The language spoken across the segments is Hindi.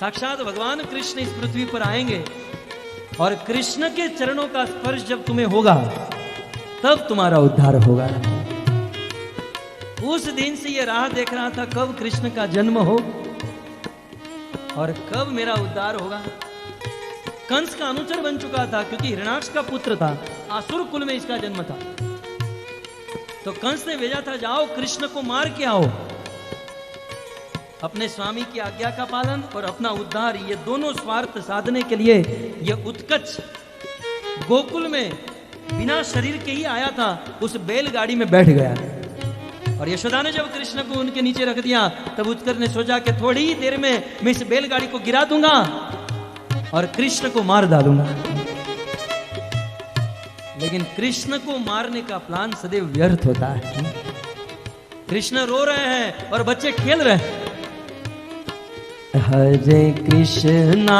साक्षात भगवान कृष्ण इस पृथ्वी पर आएंगे और कृष्ण के चरणों का स्पर्श जब तुम्हें होगा तब तुम्हारा उद्धार होगा। उस दिन से यह राह देख रहा था कब कृष्ण का जन्म हो और कब मेरा उद्धार होगा। कंस का अनुचर बन चुका था क्योंकि हिरण्याक्ष का पुत्र था, आसुर कुल में इसका जन्म था। तो कंस ने भेजा था जाओ कृष्ण को मार के आओ। अपने स्वामी की आज्ञा का पालन और अपना उद्धार, ये दोनों स्वार्थ साधने के लिए यह उत्कच गोकुल में बिना शरीर के ही आया था, उस बैलगाड़ी में बैठ गया। और यशोदा ने जब कृष्ण को उनके नीचे रख दिया तब उत्कच ने सोचा कि थोड़ी ही देर में मैं इस बैलगाड़ी को गिरा दूंगा और कृष्ण को मार डालूंगा। लेकिन कृष्ण को मारने का प्लान सदैव व्यर्थ होता है। कृष्ण रो रहे हैं और बच्चे खेल रहे हैं। हरे कृष्णा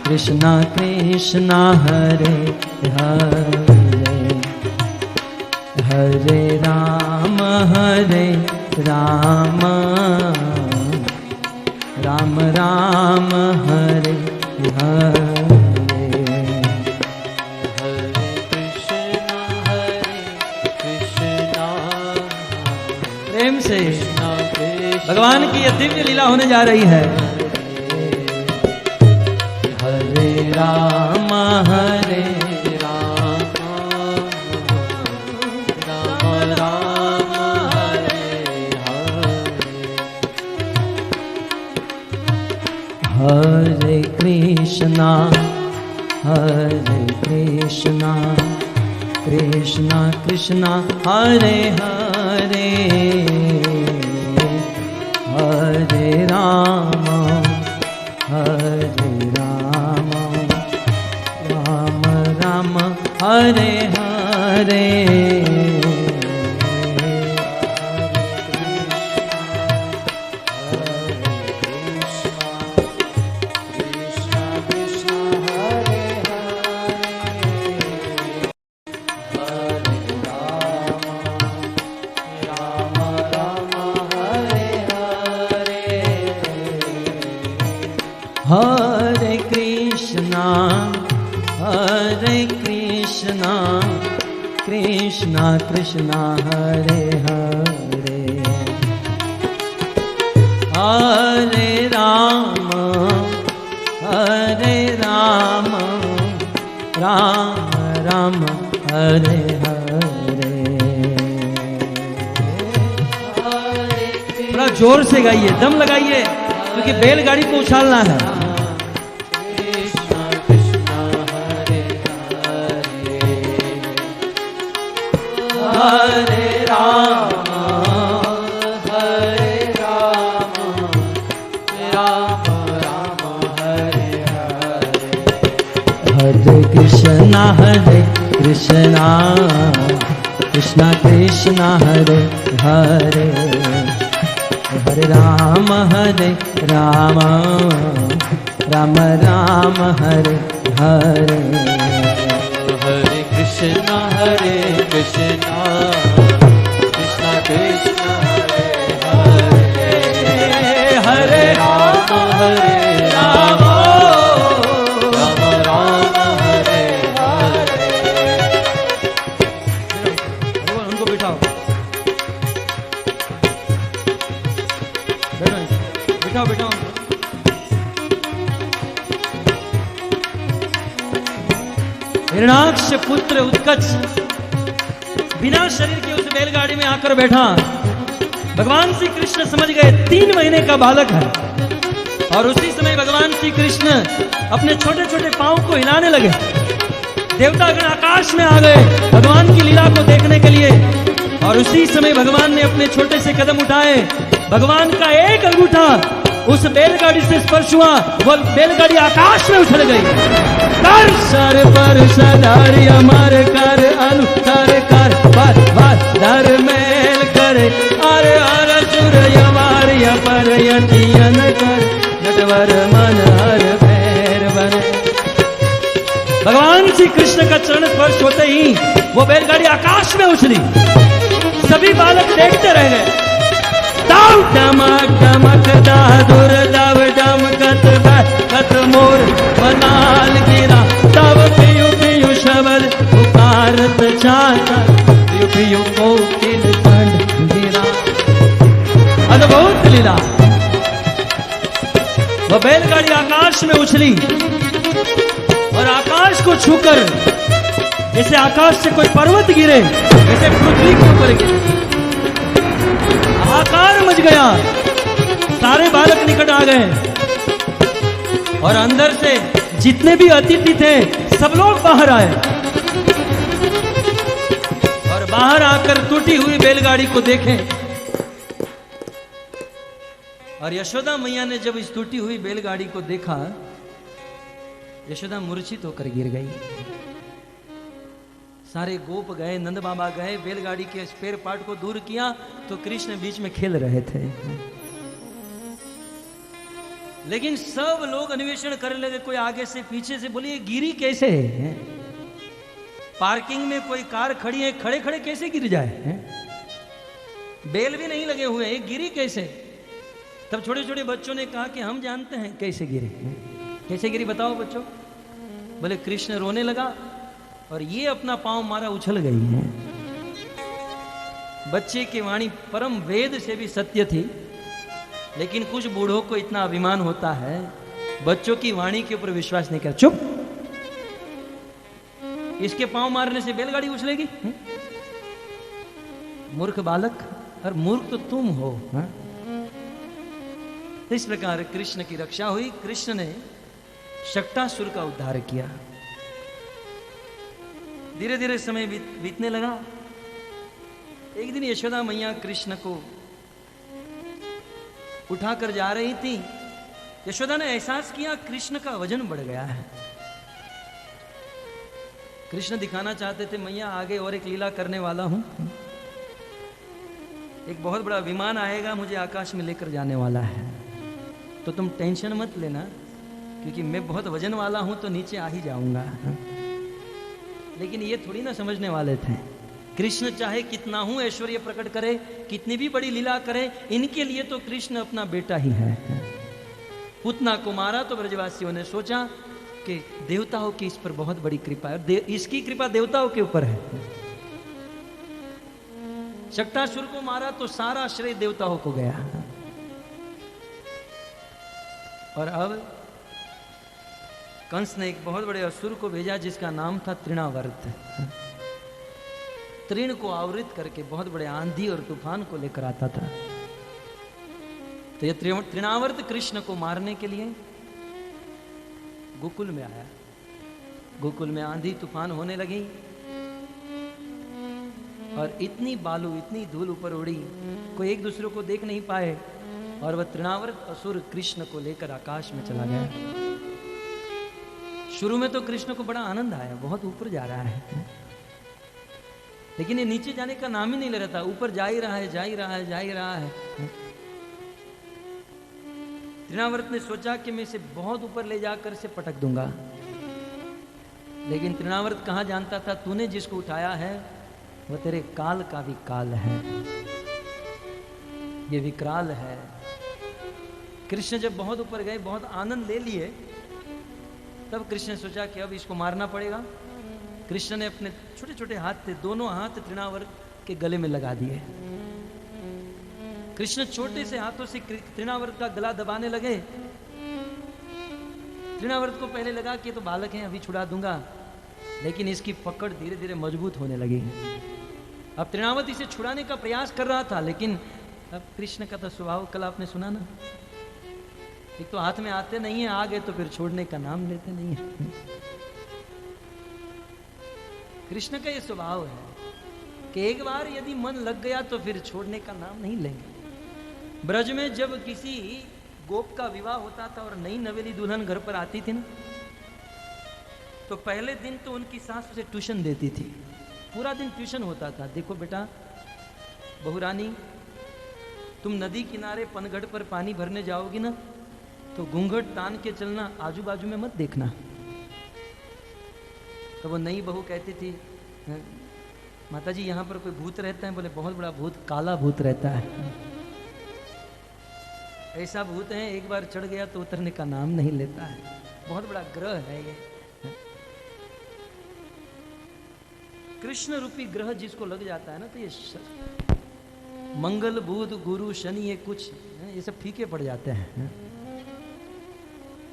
कृष्णा कृष्णा हरे हरे, हरे राम राम राम हरे हरे, हरे कृष्णा प्रेम से कृष्णा भगवान की यह दिव्य लीला होने जा रही है। हरे राम हरे हरे कृष्णा कृष्णा कृष्णा हरे हरे, हरे राम राम राम हरे हरे, हरे कृष्णा कृष्णा कृष्णा हरे हरे, हरे राम राम हरे हरे। थोड़ा जोर से गाइए, दम लगाइए क्योंकि बैलगाड़ी को उछालना है। हरे राम राम हरे हरे, हरे कृष्णा कृष्णा कृष्णा हरे हरे, हरे राम राम हरे हरे, हरे कृष्णा कृष्णा कृष्णा हरे हरे, हरे राम राम हरे हरे। उनको बिठाओ, बिठाओ। हिरण्याक्ष पुत्र उत्कच बिना शरीर के उस बैलगाड़ी में आकर बैठा। भगवान श्री कृष्ण समझ गए 3 महीने का बालक है और उसी समय भगवान श्री कृष्ण अपने छोटे छोटे पांव को हिलाने लगे। देवतागण आकाश में आ गए भगवान की लीला को देखने के लिए और उसी समय भगवान ने अपने छोटे से कदम उठाए। भगवान का एक अंगूठा उस बैलगाड़ी से स्पर्श हुआ, वो बैलगाड़ी आकाश में उछल गई। कर सर पर सदारी अमर कर अनुकर कर बार धर मेल करे, अरे हर सुर यमार पर यतियन कर नटवर मन हर पैर बने। भगवान श्री कृष्ण का चरण स्पर्श होते ही वो बैलगाड़ी आकाश में उछली। सभी बालक देखते रह गए। दाऊद डमक डमक दादुर दब डमकत कत मोर बनाल गिरा तब पियु पियु शबद पुकारत चाचा पियु पियु कोकिल कंठ गिरा। अद्भुत लीला। वह बैलगाड़ी आकाश में उछली और आकाश को छूकर जैसे आकाश से कोई पर्वत गिरे जैसे पृथ्वी के ऊपर गिरे, आकार मच गया। सारे बालक निकट आ गए और अंदर से जितने भी अतिथि थे सब लोग बाहर आए और बाहर आकर टूटी हुई बैलगाड़ी को देखें। और यशोदा मैया ने जब इस टूटी हुई बैलगाड़ी को देखा, यशोदा मूर्छित होकर गिर गई। सारे गोप गए, नंद बाबा गए, बैलगाड़ी के स्पेयर पार्ट को दूर किया तो कृष्ण बीच में खेल रहे थे। लेकिन सब लोग अन्वेषण करने लगे, कोई आगे से पीछे से, बोले ये गिरी कैसे है? पार्किंग में कोई कार खड़ी है, खड़े खड़े कैसे गिर जाए? बेल भी नहीं लगे हुए, ये गिरी कैसे? तब छोटे छोटे बच्चों ने कहा कि हम जानते हैं कैसे गिरी। कैसे गिरी बताओ बच्चों? बोले कृष्ण रोने लगा और ये अपना पांव मारा, उछल गई है। बच्चे की वाणी परम वेद से भी सत्य थी, लेकिन कुछ बूढ़ों को इतना अभिमान होता है, बच्चों की वाणी के ऊपर विश्वास नहीं कर। चुप, इसके पांव मारने से बैलगाड़ी उछलेगी? मूर्ख बालक, और मूर्ख तो तुम हो। इस प्रकार कृष्ण की रक्षा हुई। कृष्ण ने शक्टासुर का उद्धार किया। धीरे धीरे समय बीतने लगा। एक दिन यशोदा मैया कृष्ण को उठाकर जा रही थी। यशोदा ने एहसास किया कृष्ण का वजन बढ़ गया है। कृष्ण दिखाना चाहते थे, मैया आगे और एक लीला करने वाला हूं, एक बहुत बड़ा विमान आएगा, मुझे आकाश में लेकर जाने वाला है, तो तुम टेंशन मत लेना, क्योंकि मैं बहुत वजन वाला हूं तो नीचे आ ही जाऊंगा। लेकिन ये थोड़ी ना समझने वाले थे, कृष्ण चाहे कितना हूं ऐश्वर्य प्रकट करे, कितनी भी बड़ी लीला करे, इनके लिए तो कृष्ण अपना बेटा ही है। पुतना को मारा तो ब्रजवासियों ने सोचा कि देवताओं की इस पर बहुत बड़ी कृपा है, इसकी कृपा देवताओं के ऊपर है। शक्टासुर को मारा तो सारा श्रेय देवताओं को गया। और अब कंस ने एक बहुत बड़े असुर को भेजा जिसका नाम था तृणावर्त। तृण को आवृत करके बहुत बड़े आंधी और तूफान को लेकर आता था। तो यह तृणावर्त कृष्ण को मारने के लिए गोकुल में आया। गोकुल में आंधी तूफान होने लगी और इतनी बालू, इतनी धूल ऊपर उड़ी, कोई एक दूसरे को देख नहीं पाए। और वह तृणावर्त असुर कृष्ण को लेकर आकाश में चला गया। शुरू में तो कृष्ण को बड़ा आनंद आया, बहुत ऊपर जा रहा है, लेकिन ये नीचे जाने का नाम ही नहीं ले रहा था। ऊपर जा ही रहा है, जा ही रहा है, जा ही रहा है। तृणावर्त ने सोचा कि मैं इसे बहुत ऊपर ले जाकर इसे पटक दूंगा, लेकिन तृणावर्त कहां जानता था, तूने जिसको उठाया है वह तेरे काल का भी काल है, ये विकराल है। कृष्ण जब बहुत ऊपर गए, बहुत आनंद ले लिए, तब कृष्ण ने सोचा कि अब इसको मारना पड़ेगा। कृष्ण ने अपने छोटे छोटे हाथ थे, दोनों हाथ तृणावर्त के गले में लगा दिए। कृष्ण छोटे से हाथों से तृणावर्त का गला दबाने लगे। तृणावर्त को पहले लगा कि तो बालक है, अभी छुड़ा दूंगा, लेकिन इसकी पकड़ धीरे धीरे मजबूत होने लगी। अब तृणावर्त इसे छुड़ाने का प्रयास कर रहा था, लेकिन अब कृष्ण का तो स्वभाव कल आपने सुना ना, एक तो हाथ में आते नहीं है, आ गए तो फिर छोड़ने का नाम लेते नहीं है। कृष्ण का ये स्वभाव है कि एक बार यदि मन लग गया तो फिर छोड़ने का नाम नहीं लेंगे। ब्रज में जब किसी गोप का विवाह होता था और नई नवेली दुल्हन घर पर आती थी ना, तो पहले दिन तो उनकी सास उसे ट्यूशन देती थी, पूरा दिन ट्यूशन होता था। देखो बेटा बहुरानी, तुम नदी किनारे पनघट पर पानी भरने जाओगी ना, तो घूंघट तान के चलना, आजू बाजू में मत देखना। तो वो नई बहू कहती थी, माताजी यहाँ पर कोई भूत रहता है? बोले बहुत बड़ा भूत, काला भूत रहता है। ऐसा भूत है, एक बार चढ़ गया तो उतरने का नाम नहीं लेता है। बहुत बड़ा ग्रह है ये। कृष्ण रूपी ग्रह जिसको लग जाता है ना, तो ये मंगल बुध गुरु शनि ये कुछ ये सब फीके पड़ जाते हैं।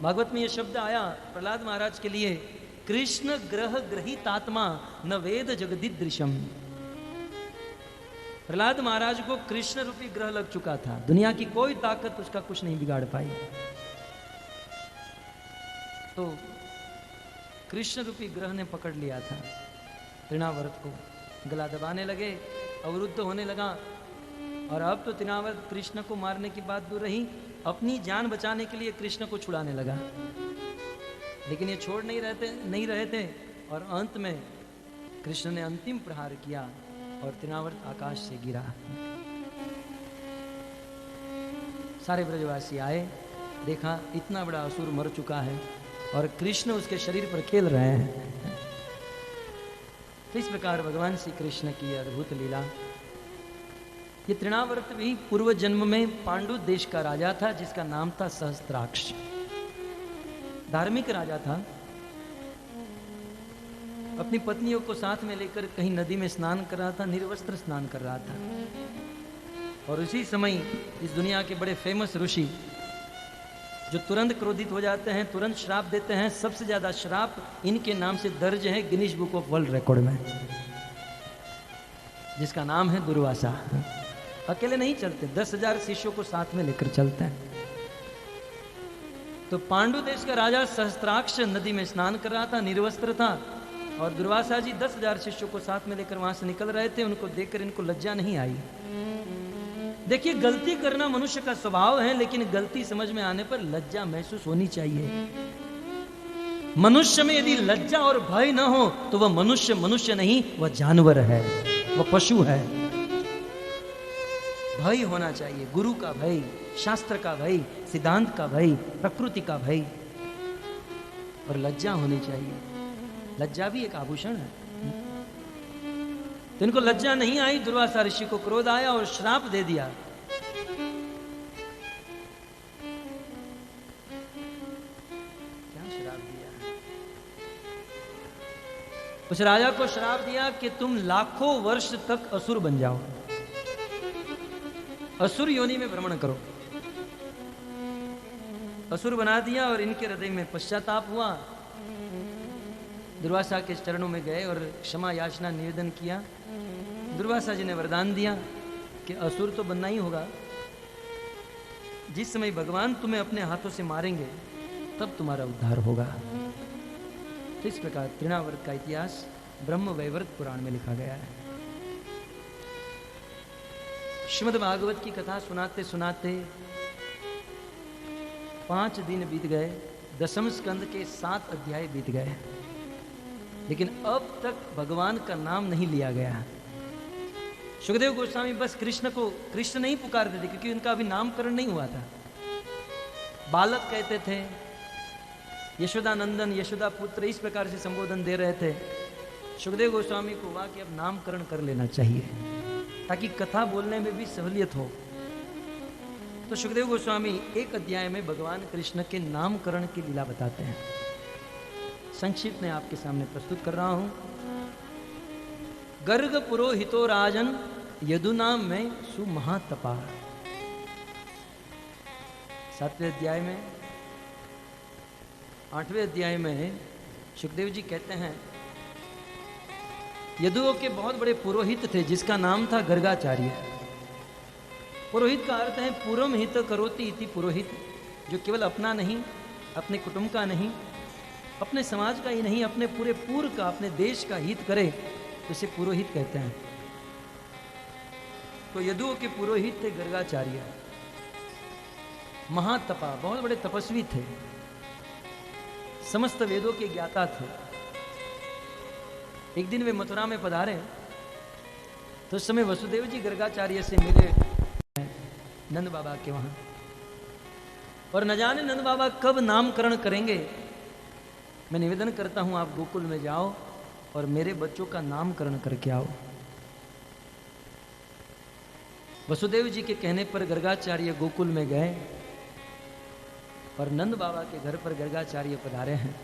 भागवत में ये शब्द आया प्रहलाद महाराज के लिए, कृष्ण ग्रह ग्रहितात्मा न वेद जगदिदृशम। प्रहलाद महाराज को कृष्ण रूपी ग्रह लग चुका था, दुनिया की कोई ताकत उसका कुछ नहीं बिगाड़ पाई। तो कृष्ण रूपी ग्रह ने पकड़ लिया था तृणावर्त को, गला दबाने लगे, अवरुद्ध होने लगा। और अब तो तृणावर्त कृष्ण को मारने की बात दूर रही, अपनी जान बचाने के लिए कृष्ण को छुड़ाने लगा, लेकिन ये छोड़ नहीं रहे थे। और अंत में कृष्ण ने अंतिम प्रहार किया और तृणावर्त आकाश से गिरा। सारे ब्रजवासी आए, देखा इतना बड़ा असुर मर चुका है और कृष्ण उसके शरीर पर खेल रहे हैं। तो इस प्रकार भगवान श्री कृष्ण की अद्भुत लीला। ये तृणावर्त भी पूर्व जन्म में पांडु देश का राजा था, जिसका नाम था सहस्त्राक्ष। धार्मिक राजा था, अपनी पत्नियों को साथ में लेकर कहीं नदी में स्नान कर रहा था, निर्वस्त्र स्नान कर रहा था। और उसी समय इस दुनिया के बड़े फेमस ऋषि जो तुरंत क्रोधित हो जाते हैं, तुरंत श्राप देते हैं, सबसे ज्यादा श्राप इनके नाम से दर्ज है Guinness book of world record में, जिसका नाम है दुर्वासा। अकेले नहीं चलते, 10,000 शिष्यों को साथ में लेकर चलते हैं। तो पांडु देश का राजा सहस्त्राक्ष नदी में स्नान कर रहा था, निर्वस्त्र था, और दुर्वासा जी 10,000 शिष्यों को साथ में लेकर वहां से निकल रहे थे। उनको देखकर इनको लज्जा नहीं आई। देखिए, गलती करना मनुष्य का स्वभाव है, लेकिन गलती समझ में आने पर लज्जा महसूस होनी चाहिए। मनुष्य में यदि लज्जा और भय न हो तो वह मनुष्य नहीं, वह जानवर है, वह पशु है। भय होना चाहिए, गुरु का भय, शास्त्र का भय, सिद्धांत का भय, प्रकृति का भय, और लज्जा होनी चाहिए। लज्जा भी एक आभूषण है। तो इनको लज्जा नहीं आई, दुर्वासा ऋषि को क्रोध आया और श्राप दे दिया। क्या श्राप दिया? उस राजा को श्राप दिया कि तुम लाखों वर्ष तक असुर बन जाओ, असुर योनि में भ्रमण करो। असुर बना दिया और इनके हृदय में पश्चाताप हुआ। दुर्वासा के चरणों में गए और क्षमा याचना निवेदन किया। दुर्वासा जी ने वरदान दिया कि असुर तो बनना ही होगा, जिस समय भगवान तुम्हें अपने हाथों से मारेंगे तब तुम्हारा उद्धार होगा। तो इस प्रकार तृणावर्त का इतिहास ब्रह्म वैवर्त पुराण में लिखा गया है। श्रीमद् भागवत की कथा सुनाते सुनाते 5 दिन बीत गए, 10वें स्कंद के 7 अध्याय बीत गए, लेकिन अब तक भगवान का नाम नहीं लिया गया। सुखदेव गोस्वामी बस कृष्ण को कृष्ण नहीं पुकारते थे, क्योंकि उनका अभी नामकरण नहीं हुआ था। बालक कहते थे, यशोदा नंदन, यशोदा पुत्र, इस प्रकार से संबोधन दे रहे थे। सुखदेव गोस्वामी को हुआ कि अब नामकरण कर लेना चाहिए, ताकि कथा बोलने में भी सहूलियत हो। तो सुखदेव गोस्वामी एक अध्याय में भगवान कृष्ण के नामकरण की लीला बताते हैं। संक्षिप्त में आपके सामने प्रस्तुत कर रहा हूं। गर्ग पुरोहितो राजन यदुना में सुमहातपा। 7वें अध्याय में, 8वें अध्याय में सुखदेव जी कहते हैं, यदुओं के बहुत बड़े पुरोहित थे जिसका नाम था गर्गाचार्य। पुरोहित का अर्थ है पूर्व हित करोति इति पुरोहित, जो केवल अपना नहीं, अपने कुटुंब का नहीं, अपने समाज का ही नहीं, अपने पूरे पूर्व का, अपने देश का हित करे, उसे पुरोहित कहते हैं। तो यदुओं के पुरोहित थे गर्गाचार्य। महातपा, बहुत बड़े तपस्वी थे, समस्त वेदों के ज्ञाता थे। एक दिन वे मथुरा में पधारे, तो उस समय वसुदेव जी गर्गाचार्य से मिले नंद बाबा के वहां, और न जाने नंद बाबा कब नामकरण करेंगे। मैं निवेदन करता हूं आप गोकुल में जाओ और मेरे बच्चों का नामकरण करके आओ। वसुदेव जी के कहने पर गर्गाचार्य गोकुल में गए और नंद बाबा के घर पर गर्गाचार्य पधारे हैं।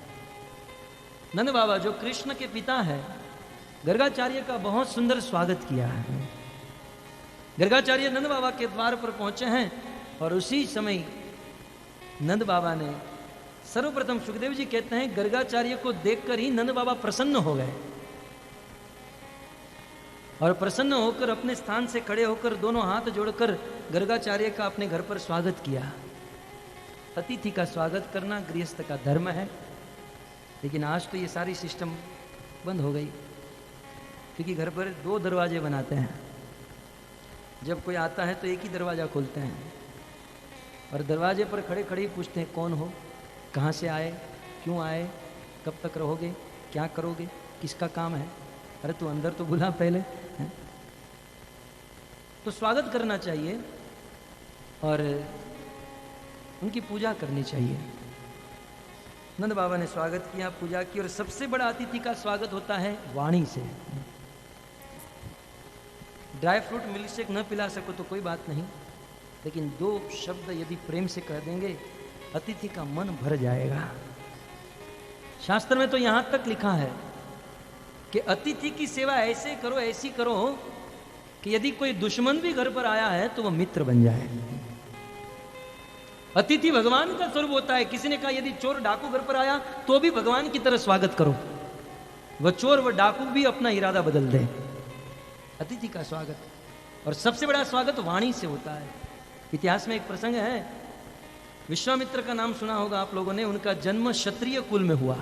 नंद बाबा जो कृष्ण के पिता हैं, गर्गाचार्य का बहुत सुंदर स्वागत किया है। गर्गाचार्य नंद बाबा के द्वार पर पहुंचे हैं और उसी समय नंद बाबा ने सर्वप्रथम, सुखदेव जी कहते हैं, गर्गाचार्य को देखकर ही नंद बाबा प्रसन्न हो गए और प्रसन्न होकर अपने स्थान से खड़े होकर दोनों हाथ जोड़कर गर्गाचार्य का अपने घर पर स्वागत किया। अतिथि का स्वागत करना गृहस्थ का धर्म है, लेकिन आज तो ये सारी सिस्टम बंद हो गई, क्योंकि घर पर 2 दरवाजे बनाते हैं। जब कोई आता है तो एक ही दरवाज़ा खोलते हैं और दरवाजे पर खड़े खड़े ही पूछते हैं, कौन हो, कहाँ से आए, क्यों आए, कब तक रहोगे, क्या करोगे, किसका काम है, अरे तू अंदर तो बुला पहले है? तो स्वागत करना चाहिए और उनकी पूजा करनी चाहिए। नंद बाबा ने स्वागत किया, पूजा की, और सबसे बड़ा अतिथि का स्वागत होता है वाणी से। ड्राई फ्रूट मिल्क शेक न पिला सको तो कोई बात नहीं, लेकिन 2 शब्द यदि प्रेम से कह देंगे, अतिथि का मन भर जाएगा। शास्त्र में तो यहां तक लिखा है कि अतिथि की सेवा ऐसे करो, ऐसी करो कि यदि कोई दुश्मन भी घर पर आया है तो वह मित्र बन जाए। अतिथि भगवान का स्वरूप होता है। किसी ने कहा यदि चोर डाकू घर पर आया तो भी भगवान की तरह स्वागत करो, वह चोर वह डाकू भी अपना इरादा बदल दे। अतिथि का स्वागत, और सबसे बड़ा स्वागत वाणी से होता है। इतिहास में एक प्रसंग है, विश्वामित्र का नाम सुना होगा आप लोगों ने। उनका जन्म क्षत्रिय कुल में हुआ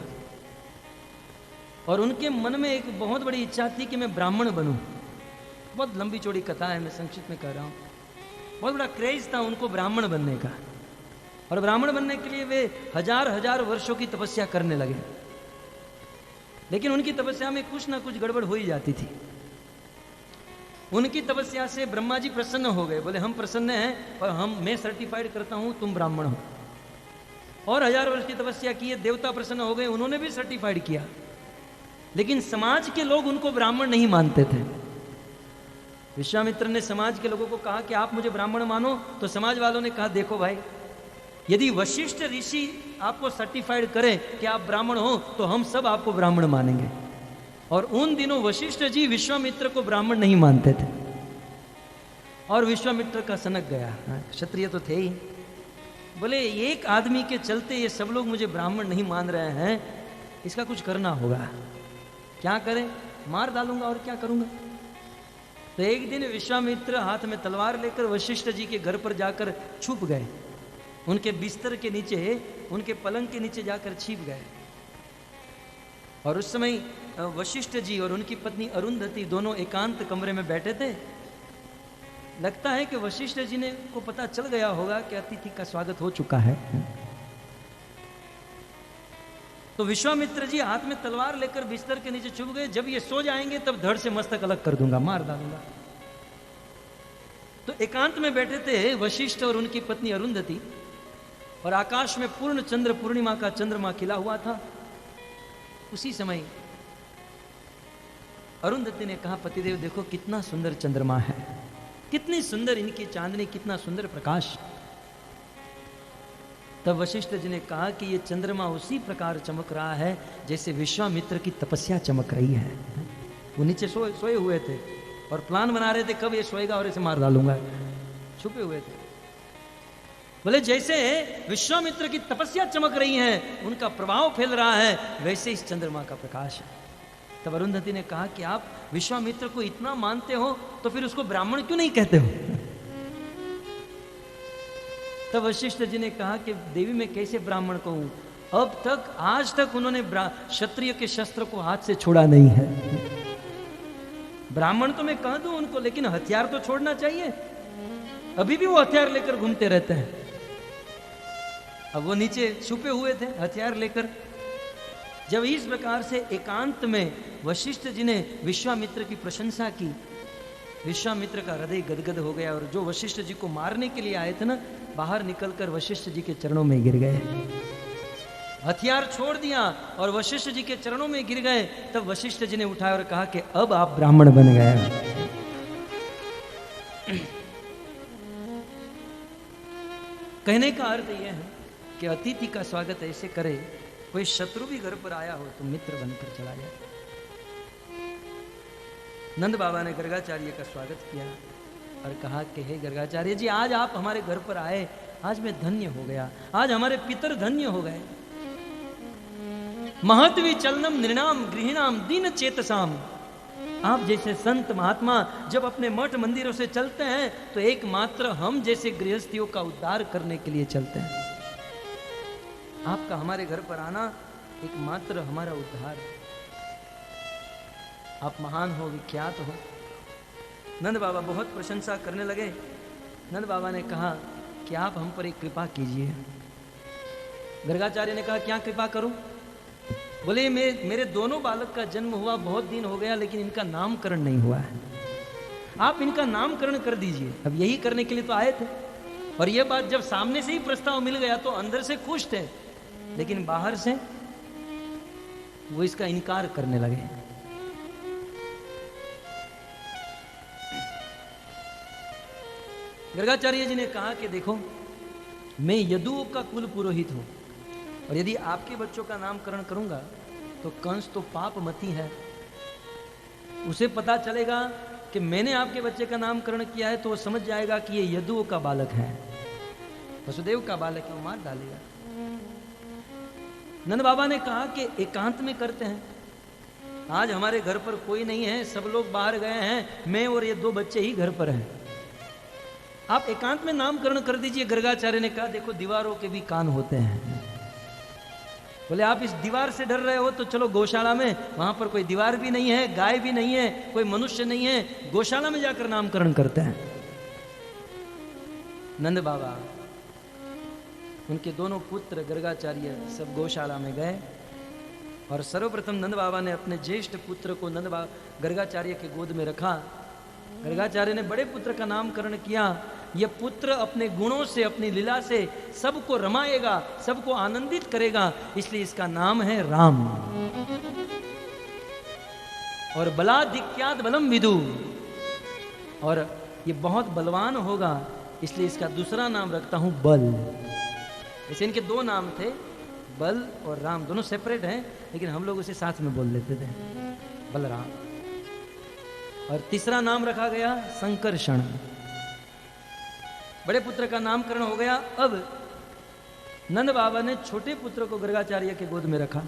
और उनके मन में एक बहुत बड़ी इच्छा थी कि मैं ब्राह्मण बनूं। बहुत लंबी चौड़ी कथा है, मैं संक्षिप्त में कह रहा हूं। बहुत बड़ा क्रेज था उनको ब्राह्मण बनने का, और ब्राह्मण बनने के लिए वे हजार वर्षों की तपस्या करने लगे। लेकिन उनकी तपस्या में कुछ ना कुछ गड़बड़ हो ही जाती थी। उनकी तपस्या से ब्रह्मा जी प्रसन्न हो गए, बोले हम प्रसन्न हैं और मैं सर्टिफाइड करता हूं तुम ब्राह्मण हो। और 1000 वर्ष की तपस्या की, देवता प्रसन्न हो गए, उन्होंने भी सर्टिफाइड किया। लेकिन समाज के लोग उनको ब्राह्मण नहीं मानते थे। विश्वामित्र ने समाज के लोगों को कहा कि आप मुझे ब्राह्मण मानो, तो समाज वालों ने कहा देखो भाई, यदि वशिष्ठ ऋषि आपको सर्टिफाइड करें कि आप ब्राह्मण हो तो हम सब आपको ब्राह्मण मानेंगे। और उन दिनों वशिष्ठ जी विश्वामित्र को ब्राह्मण नहीं मानते थे और विश्वामित्र का सनक गया। क्षत्रिय तो थे ही, बोले एक आदमी के चलते ये सब लोग मुझे ब्राह्मण नहीं मान रहे हैं, इसका कुछ करना होगा। क्या करें, मार डालूंगा और क्या करूंगा। तो एक दिन विश्वामित्र हाथ में तलवार लेकर वशिष्ठ जी के घर पर जाकर छुप गए। उनके बिस्तर के नीचे, उनके पलंग के नीचे जाकर छिप गए। और उस समय वशिष्ठ जी और उनकी पत्नी अरुंधति दोनों एकांत कमरे में बैठे थे। लगता है कि वशिष्ठ जी ने को पता चल गया होगा कि अतिथि का स्वागत हो चुका है। तो विश्वामित्र जी हाथ में तलवार लेकर बिस्तर के नीचे छुप गए। जब ये सो जाएंगे तब धड़ से मस्तक अलग कर दूंगा, मार डालूंगा। तो एकांत में बैठे थे वशिष्ठ और उनकी पत्नी अरुंधति, और आकाश में पूर्ण चंद्र, पूर्णिमा का चंद्रमा खिला हुआ था। उसी समय अरुंधति ने कहा, पतिदेव देखो कितना सुंदर चंद्रमा है, कितनी सुंदर इनकी चांदनी, कितना सुंदर प्रकाश। तब वशिष्ठ जी ने कहा कि ये चंद्रमा उसी प्रकार चमक रहा है जैसे विश्वामित्र की तपस्या चमक रही है। वो नीचे सोए हुए थे और प्लान बना रहे थे कब ये सोएगा और इसे मार डालूंगा, छुपे हुए थे। बोले जैसे विश्वामित्र की तपस्या चमक रही है, उनका प्रभाव फैल रहा है, वैसे इस चंद्रमा का प्रकाश है। तब अरुंधति ने कहा कि आप विश्वामित्र को इतना मानते हो तो फिर उसको ब्राह्मण क्यों नहीं कहते हो। तब वशिष्ठ जी ने कहा कि देवी मैं कैसे ब्राह्मण कहूं, अब तक आज तक उन्होंने क्षत्रिय के शस्त्र को हाथ से छोड़ा नहीं है। ब्राह्मण तो मैं कह दूं उनको, लेकिन हथियार तो छोड़ना चाहिए। अभी भी वो हथियार लेकर घूमते रहते हैं। अब वो नीचे छुपे हुए थे हथियार लेकर। जब इस प्रकार से एकांत में वशिष्ठ जी ने विश्वामित्र की प्रशंसा की, विश्वामित्र का हृदय गदगद हो गया और जो वशिष्ठ जी को मारने के लिए आए थे ना, बाहर निकलकर वशिष्ठ जी के चरणों में गिर गए। हथियार छोड़ दिया और वशिष्ठ जी के चरणों में गिर गए। तब वशिष्ठ जी ने उठाया और कहा कि अब आप ब्राह्मण बन गए। कहने का अर्थ यह है कि अतिथि का स्वागत ऐसे करे, कोई शत्रु भी घर पर आया हो तो मित्र बनकर चला जाए। नंद बाबा ने गर्गाचार्य का स्वागत किया और कहा कि हे गर्गाचार्य जी, आज आप हमारे घर पर आए, आज मैं धन्य हो गया, आज हमारे पितर धन्य हो गए। महत्वी चलनम नृणाम गृहिणाम दीन चेतसाम। आप जैसे संत महात्मा जब अपने मठ मंदिरों से चलते हैं तो एकमात्र हम जैसे गृहस्थियों का उद्धार करने के लिए चलते हैं। आपका हमारे घर पर आना एकमात्र हमारा उद्धार। आप महान हो, विख्यात हो। नंद बाबा बहुत प्रशंसा करने लगे। नंद बाबा ने कहा कि आप हम पर एक कृपा कीजिए। गर्गाचार्य ने कहा क्या कृपा करूं? बोले मेरे दोनों बालक का जन्म हुआ, बहुत दिन हो गया, लेकिन इनका नामकरण नहीं हुआ है। आप इनका नामकरण कर दीजिए। अब यही करने के लिए तो आए थे। और यह बात जब सामने से ही प्रस्ताव मिल गया तो अंदर से खुश थे, लेकिन बाहर से वो इसका इनकार करने लगे। गर्गाचार्य जी ने कहा कि देखो, मैं यदुओं का कुल पुरोहित हूं, और यदि आपके बच्चों का नामकरण करूंगा तो कंस तो पापमती है, उसे पता चलेगा कि मैंने आपके बच्चे का नामकरण किया है, तो वो समझ जाएगा कि ये यदुओं का बालक है, वसुदेव का बालक है, वो मार डालेगा। नंद बाबा ने कहा कि एकांत में करते हैं। आज हमारे घर पर कोई नहीं है, सब लोग बाहर गए हैं, मैं और ये 2 बच्चे ही घर पर हैं। आप एकांत में नामकरण कर दीजिए। गर्गाचार्य ने कहा देखो, दीवारों के भी कान होते हैं। बोले आप इस दीवार से डर रहे हो तो चलो गौशाला में, वहां पर कोई दीवार भी नहीं है, गाय भी नहीं है, कोई मनुष्य नहीं है, गौशाला में जाकर नामकरण करते हैं। नंद बाबा, उनके दोनों पुत्र गर्गाचार्य सब गौशाला में गए और सर्वप्रथम नंद बाबा ने अपने ज्येष्ठ पुत्र को गर्गाचार्य के गोद में रखा। गर्गाचार्य ने बड़े पुत्र का नामकरण किया। यह पुत्र अपने गुणों से, अपनी लीला से सबको रमाएगा, सबको आनंदित करेगा, इसलिए इसका नाम है राम। और बलाधिक्यात बलम विदु, और ये बहुत बलवान होगा, इसलिए इसका दूसरा नाम रखता हूं बल। ऐसे इनके 2 नाम थे, बल और राम, दोनों सेपरेट हैं, लेकिन हम लोग उसे साथ में बोल लेते थे, बलराम। और तीसरा नाम रखा गया संकर्षण। बड़े पुत्र का नामकरण हो गया। अब नंद बाबा ने छोटे पुत्र को गर्गाचार्य के गोद में रखा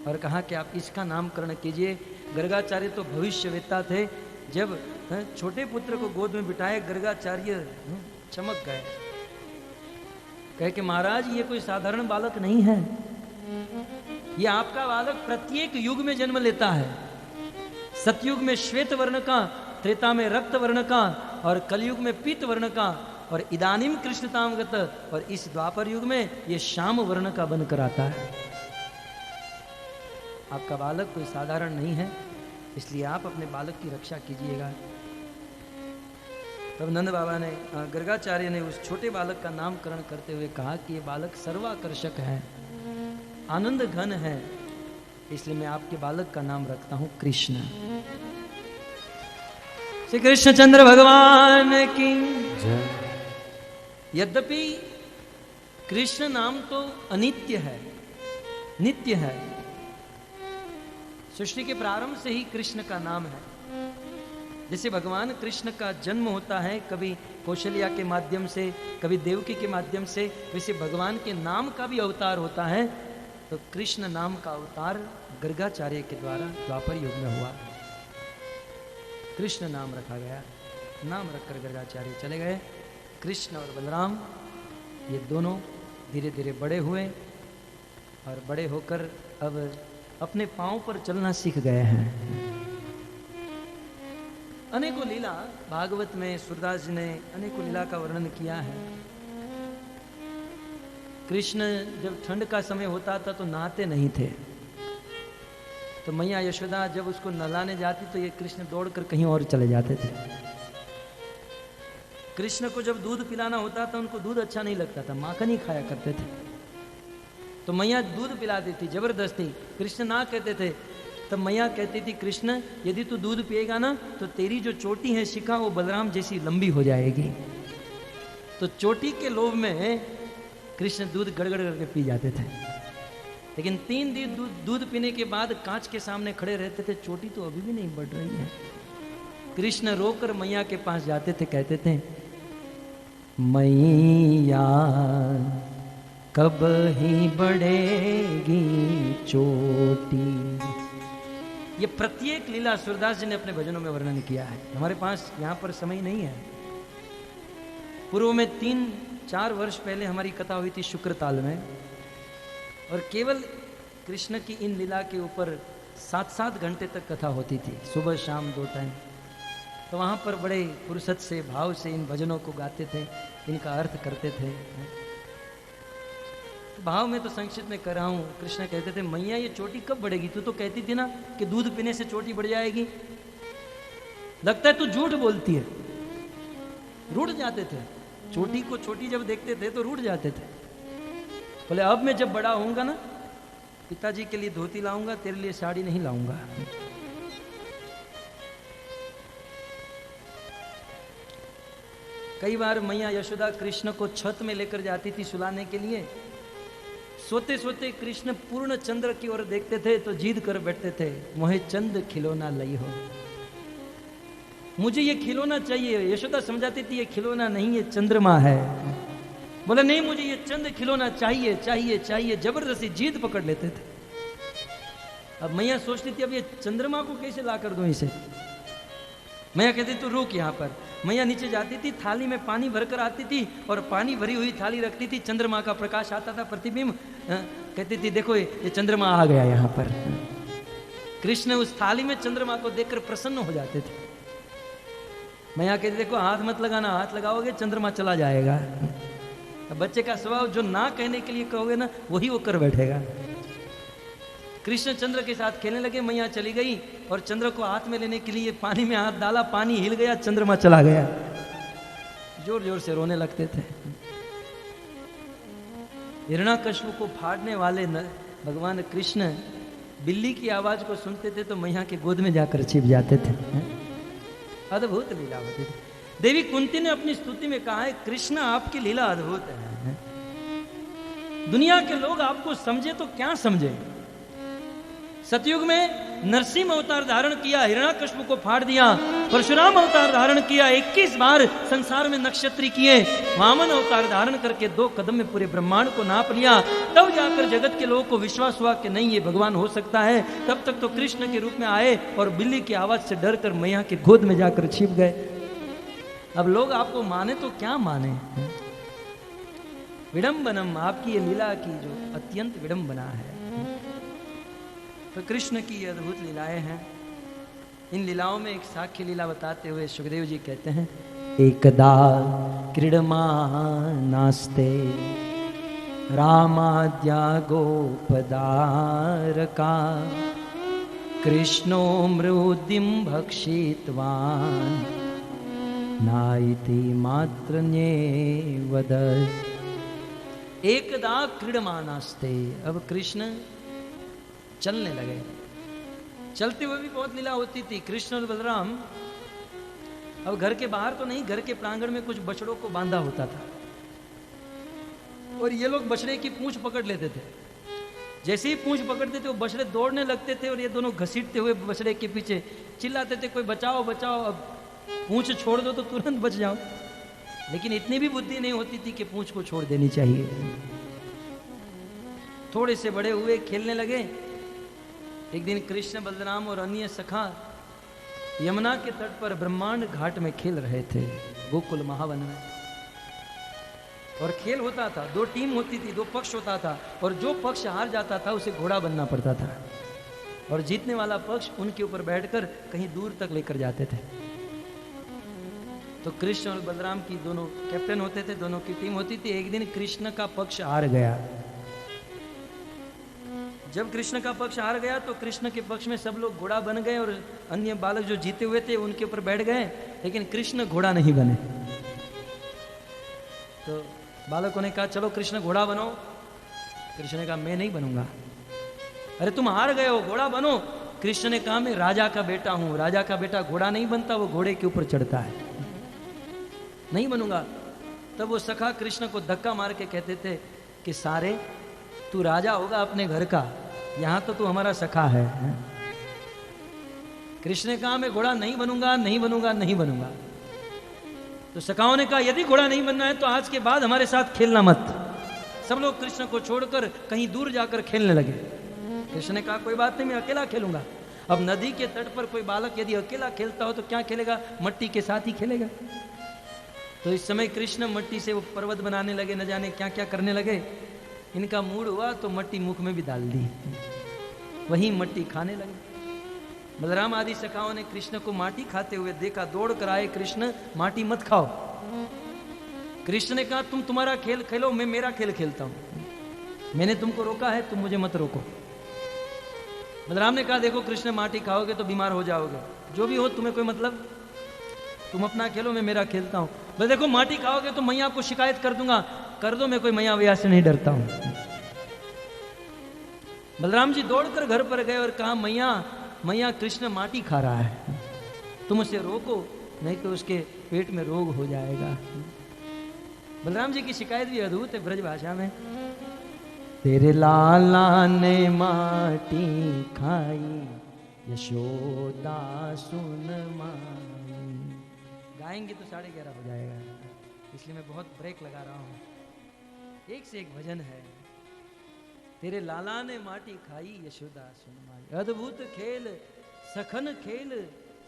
और कहा कि आप इसका नामकरण कीजिए। गर्गाचार्य तो भविष्यवेत्ता थे। जब छोटे पुत्र को गोद में बिठाए, गर्गाचार्य चमक गए, कहे कि महाराज ये कोई साधारण बालक नहीं है, ये आपका बालक प्रत्येक युग में जन्म लेता है। सतयुग में श्वेत वर्ण का, त्रेता में रक्त वर्ण का, और कलयुग में पीत वर्ण का, और इदानीम कृष्णतामगत, और इस द्वापर युग में ये श्याम वर्ण का बनकर आता है। आपका बालक कोई साधारण नहीं है, इसलिए आप अपने बालक की रक्षा कीजिएगा। तब नंद बाबा ने, गर्गाचार्य ने उस छोटे बालक का नामकरण करते हुए कहा कि ये बालक सर्वाकर्षक है, आनंद घन है, इसलिए मैं आपके बालक का नाम रखता हूं कृष्ण। श्री कृष्णचंद्र भगवान की जय। यद्यपि कृष्ण नाम तो अनित्य है, नित्य है। सृष्टि के प्रारंभ से ही कृष्ण का नाम है। जैसे भगवान कृष्ण का जन्म होता है कभी कौशल्या के माध्यम से, कभी देवकी के माध्यम से, वैसे भगवान के नाम का भी अवतार होता है। तो कृष्ण नाम का अवतार गर्गाचार्य के द्वारा द्वापर युग में हुआ। कृष्ण नाम रखा गया। नाम रखकर गर्गाचार्य चले गए। कृष्ण और बलराम ये दोनों धीरे धीरे बड़े हुए और बड़े होकर अब अपने पांव पर चलना सीख गए हैं। अनेकों लीला भागवत में सूरदास जी ने अनेकों लीला का वर्णन किया है। कृष्ण जब ठंड का समय होता था तो नहाते नहीं थे, तो मैया यशोदा जब उसको नहलाने जाती तो ये कृष्ण दौड़कर कहीं और चले जाते थे। कृष्ण को जब दूध पिलाना होता था उनको दूध अच्छा नहीं लगता था, माखन ही खाया करते थे। तो मैया दूध पिलाती थी जबरदस्ती, कृष्ण ना कहते थे। तब मैया कहती थी, कृष्ण यदि तू दूध पिएगा ना तो तेरी जो चोटी है शिखा वो बलराम जैसी लंबी हो जाएगी। तो चोटी के लोभ में कृष्ण दूध गड़गड़ करके पी जाते थे। लेकिन 3 दिन दूध पीने के बाद कांच के सामने खड़े रहते थे, चोटी तो अभी भी नहीं बढ़ रही है। कृष्ण रोकर मैया के पास जाते थे, कहते थे मैया कब ही बढ़ेगी चोटी। ये प्रत्येक लीला सूरदास जी ने अपने भजनों में वर्णन किया है। हमारे पास यहाँ पर समय नहीं है। पूर्व में 3-4 वर्ष पहले हमारी कथा हुई थी शुक्रताल में, और केवल कृष्ण की इन लीला के ऊपर 7-7 घंटे तक कथा होती थी, सुबह शाम 2 टाइम। तो वहाँ पर बड़े फुर्सत से भाव से इन भजनों को गाते थे, इनका अर्थ करते थे। भाव में तो संक्षिप्त में कर रहा हूँ। कृष्ण कहते थे मैया ये चोटी कब बढ़ेगी? तू तो कहती थी ना कि दूध पीने से चोटी बढ़ जाएगी। लगता है तू झूठ बोलती है। रूठ जाते थे, चोटी को छोटी जब देखते थे तो रूठ जाते थे। बोले अब मैं जब बड़ा होऊंगा ना, पिताजी के लिए धोती लाऊंगा, तेरे लिए साड़ी नहीं लाऊंगा। कई बार मैया यशोदा कृष्ण को छत में लेकर जाती थी सुलाने के लिए। सोते सोते कृष्ण पूर्ण चंद्र की ओर देखते थे तो जिद कर बैठते थे, मोहे चंद खिलौना लई हो, मुझे ये खिलौना चाहिए। यशोदा समझाती थी ये खिलौना नहीं, ये चंद्रमा है। बोला नहीं, मुझे ये चंद खिलौना चाहिए चाहिए चाहिए, जबरदस्ती जिद पकड़ लेते थे। अब मैया सोचती थी अब ये चंद्रमा को कैसे ला कर दूं इसे। मैया कहती तू रुक यहाँ पर। मैया नीचे जाती थी, थाली में पानी भरकर आती थी और पानी भरी हुई थाली रखती थी, चंद्रमा का प्रकाश आता था, प्रतिबिंब। कहती थी देखो ये चंद्रमा आ गया यहाँ पर। कृष्ण उस थाली में चंद्रमा को देखकर प्रसन्न हो जाते थे। मैया कहती देखो हाथ मत लगाना, हाथ लगाओगे चंद्रमा चला जाएगा। अब बच्चे का स्वभाव जो ना कहने के लिए कहोगे ना वही वो कर बैठेगा। कृष्ण चंद्र के साथ खेलने लगे। मैया चली गई और चंद्र को हाथ में लेने के लिए पानी में हाथ डाला, पानी हिल गया, चंद्रमा चला गया। जोर जोर से रोने लगते थे। हिरण्याकश्यप को फाड़ने वाले भगवान कृष्ण बिल्ली की आवाज को सुनते थे तो मैया के गोद में जाकर छिप जाते थे। अद्भुत लीला होती थी। देवी कुंती ने अपनी स्तुति में कहा है कृष्ण आपकी लीला अद्भुत है। दुनिया के लोग आपको समझे तो क्या समझे। सतयुग में नरसिंह अवतार धारण किया, हिरण्याकश्यप को फाड़ दिया। परशुराम अवतार धारण किया, 21 बार संसार में नक्षत्री किए। वामन अवतार धारण करके 2 कदम में पूरे ब्रह्मांड को नाप लिया। तब जाकर जगत के लोगों को विश्वास हुआ कि नहीं ये भगवान हो सकता है। तब तक तो कृष्ण के रूप में आए और बिल्ली की आवाज से डर कर मैया के गोद में जाकर छिप गए। अब लोग आपको माने तो क्या माने। विडंबनम, आपकी ये लीला की जो अत्यंत विडंबना है। तो कृष्ण की ये अद्भुत लीलाएं हैं। इन लीलाओं में एक साख्य लीला बताते हुए सुखदेव जी कहते हैं एकदा क्रीडमानास्ते रामाद्या गोपदारका कृष्णो मृदिं भक्षितवान् नाइति मात्रन्येवद। एकदा क्रीडमानास्ते, अब कृष्ण चलने लगे। चलते हुए भी बहुत लीला होती थी। कृष्ण और बलराम अब घर के बाहर तो नहीं, घर के प्रांगण में कुछ बछड़ों को बांधा होता था और ये लोग बछड़े की पूंछ पकड़ लेते थे। जैसे ही पूंछ पकड़ते थे वो बछड़े दौड़ने लगते थे और ये दोनों घसीटते हुए बछड़े के पीछे चिल्लाते थे कोई बचाओ बचाओ, अब पूंछ छोड़ दो तो तुरंत बच जाओ। लेकिन इतनी भी बुद्धि नहीं होती थी कि पूंछ को छोड़ देनी चाहिए। थोड़े से बड़े हुए, खेलने लगे। एक दिन कृष्ण, बलराम और अन्य सखा यमुना के तट पर ब्रह्मांड घाट में खेल रहे थे, गोकुल महावन में। और खेल होता था, 2 टीम होती थी, 2 पक्ष होता था और जो पक्ष हार जाता था उसे घोड़ा बनना पड़ता था और जीतने वाला पक्ष उनके ऊपर बैठकर कहीं दूर तक लेकर जाते थे। तो कृष्ण और बलराम की दोनों कैप्टन होते थे, दोनों की टीम होती थी। एक दिन कृष्ण का पक्ष हार गया। जब कृष्ण का पक्ष हार गया तो कृष्ण के पक्ष में सब लोग घोड़ा बन गए और अन्य बालक जो जीते हुए थे उनके ऊपर बैठ गए, लेकिन कृष्ण घोड़ा नहीं बने। तो बालकों ने कहा चलो कृष्ण घोड़ा बनो। कृष्ण ने कहा मैं नहीं बनूंगा। अरे तुम हार गए हो, घोड़ा बनो। कृष्ण ने कहा मैं राजा का बेटा हूं, राजा का बेटा घोड़ा नहीं बनता, वो घोड़े के ऊपर चढ़ता है, नहीं बनूंगा। तब वो सखा कृष्ण को धक्का मार के कहते थे कि सारे तू राजा होगा अपने घर का, यहां तो तू हमारा सखा है। कृष्ण ने कहा मैं घोड़ा नहीं बनूंगा, नहीं बनूंगा, नहीं बनूंगा। तो सखाओं ने कहा यदि घोड़ा नहीं बनना है तो आज के बाद हमारे साथ खेलना मत। सब लोग कृष्ण को छोड़कर कहीं दूर जाकर खेलने लगे। कृष्ण ने कहा कोई बात नहीं, मैं अकेला खेलूंगा। अब नदी के तट पर कोई बालक यदि अकेला खेलता हो तो क्या खेलेगा, मट्टी के साथ ही खेलेगा। तो इस समय कृष्ण मट्टी से वो पर्वत बनाने लगे, न जाने क्या क्या करने लगे। इनका मूड हुआ तो मट्टी मुख में भी डाल दी, वही मट्टी खाने लगे। बलराम आदि सखाओं ने कृष्ण को माटी खाते हुए देखा, दौड़ कर आए, कृष्ण माटी मत खाओ। कृष्ण ने कहा तुम तुम्हारा खेल खेलो, मैं मेरा खेल खेलता हूं, मैंने तुमको रोका है, तुम मुझे मत रोको। बलराम ने कहा देखो कृष्ण माटी खाओगे तो बीमार हो जाओगे, जो भी हो तुम्हें कोई मतलब, तुम अपना खेलो, मैं मेरा खेलता हूं। बोले देखो माटी खाओगे तो मैया आपको शिकायत कर दूंगा, कर दो, मैं कोई मैया वैया से नहीं डरता हूं। बलराम जी दौड़कर घर पर गए और कहा मैया मैया कृष्ण माटी खा रहा है, तुम उसे रोको नहीं तो उसके पेट में रोग हो जाएगा। बलराम जी की शिकायत भी अद्भुत है ब्रज भाषा में। तेरे लाला ने माटी खाई, यशोदा सुन माई। गाएंगे तो 11:30 हो जाएगा, इसलिए मैं बहुत ब्रेक लगा रहा हूं। एक से एक भजन है। तेरे लाला ने माटी खाई, यशोदा सुन माई। अद्भुत खेल सखन खेल,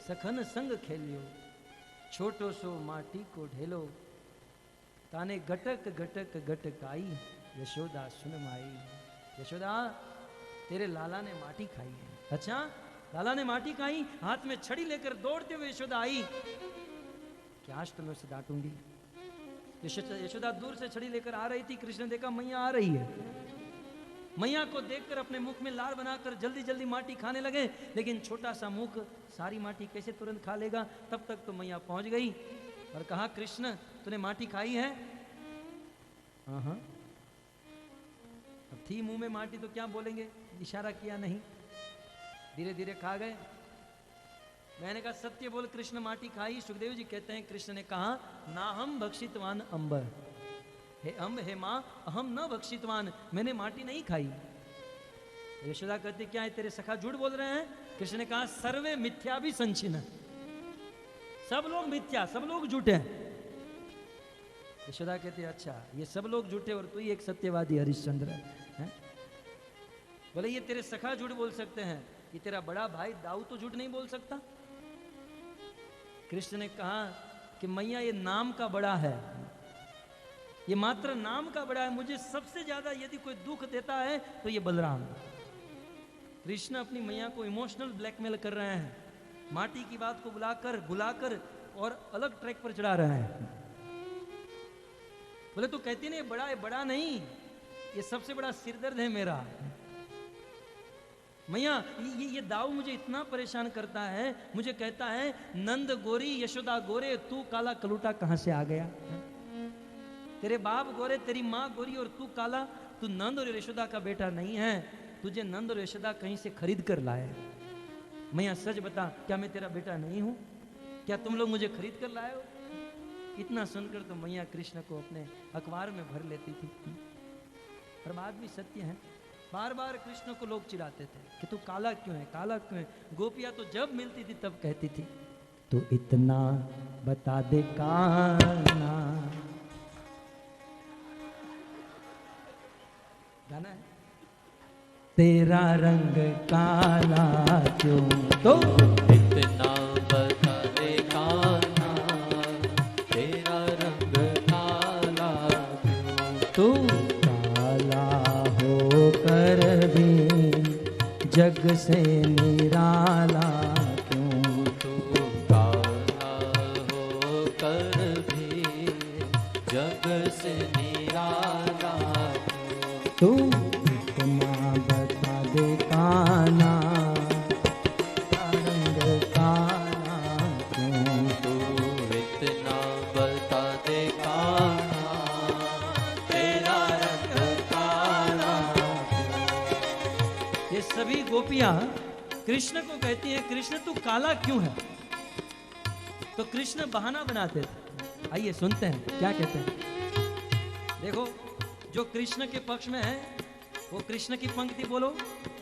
सखन संग खेलियो, छोटो सो माटी को ढेलो, ताने गटक गटक गटकाई, यशोदा सुन माई। यशोदा तेरे लाला ने माटी खाई है। अच्छा लाला ने माटी खाई, हाथ में छड़ी लेकर दौड़ते हुए यशोदा आई कि आज तो मैं उसे डांटूंगी। यशोदा दूर से छड़ी लेकर आ रही थी, कृष्ण ने देखा मैया आ रही है। मैया को देखकर अपने मुख में लार बनाकर जल्दी जल्दी माटी खाने लगे, लेकिन छोटा सा मुख सारी माटी कैसे तुरंत खा लेगा। तब तक तो मैया पहुंच गई और कहा कृष्ण तूने माटी खाई है? हाँ, अब थी मुंह में माटी तो क्या बोलेंगे, इशारा किया नहीं, धीरे धीरे खा गए। मैंने कहा सत्य बोल कृष्ण माटी खाई? सुखदेव जी कहते हैं कृष्ण ने कहा ना हम भक्षितवान अंबर, हे अम्ब हे माँ अहम न भक्षितवान, मैंने माटी नहीं खाई। यशोदा कहते क्या है तेरे सखा झूठ बोल रहे हैं? कृष्ण ने कहा सर्वे मिथ्या भी संचिन, सब लोग मिथ्या, सब लोग झूठे हैं। यशोदा कहते अच्छा ये सब लोग झूठे और तू ही एक सत्यवादी हरिश्चंद्र है? बोले ये तेरे सखा झूठ बोल सकते हैं, ये तेरा बड़ा भाई दाऊ तो झूठ नहीं बोल सकता। कृष्ण ने कहा कि मैया ये नाम का बड़ा है, ये मात्र नाम का बड़ा है, मुझे सबसे ज्यादा यदि कोई दुख देता है तो ये बलराम। कृष्ण अपनी मैया को इमोशनल ब्लैकमेल कर रहे हैं, माटी की बात को बुलाकर और अलग ट्रैक पर चढ़ा रहे हैं। बोले तू कहती नहीं बड़ा है, बड़ा नहीं, ये सबसे बड़ा सिरदर्द है मेरा। मैया ये दाऊ मुझे इतना परेशान करता है, मुझे कहता है नंद गोरी यशोदा गोरे, तू काला कलूटा कहां से आ गया? तेरे बाप गोरे, तेरी माँ गोरी और तू काला, तू नंद और यशोदा का बेटा नहीं है, तुझे नंद और यशोदा कहीं से खरीद कर लाए। मैया सच बता क्या मैं तेरा बेटा नहीं हूं? क्या तुम लोग मुझे खरीद कर लाए हो? इतना सुनकर तो मैया कृष्ण को अपने अखबार में भर लेती थी। पर बात भी सत्य है, बार बार कृष्ण को लोग चिढ़ाते थे कि तू काला क्यों है, काला क्यों है। गोपियां तो जब मिलती थी तब कहती थी तू इतना बता दे काना। गाना है तेरा रंग काला क्यों, तो इतना बता दे काना, तेरा रंग काला क्यों, तू काला होकर भी जग से निराला क्यों, तू काला होकर भी जग से निराला क्यों, तू इतना बता दे काना, रंग काला क्यों, तू इतना बता दे काना, तेरा रंग काला क्यों। ये सभी गोपियां कृष्ण को कहती हैं कृष्ण तू काला क्यों है? तो कृष्ण बहाना बनाते थे। आइए सुनते हैं क्या कहते हैं। देखो जो कृष्ण के पक्ष में है वो कृष्ण की पंक्ति बोलो,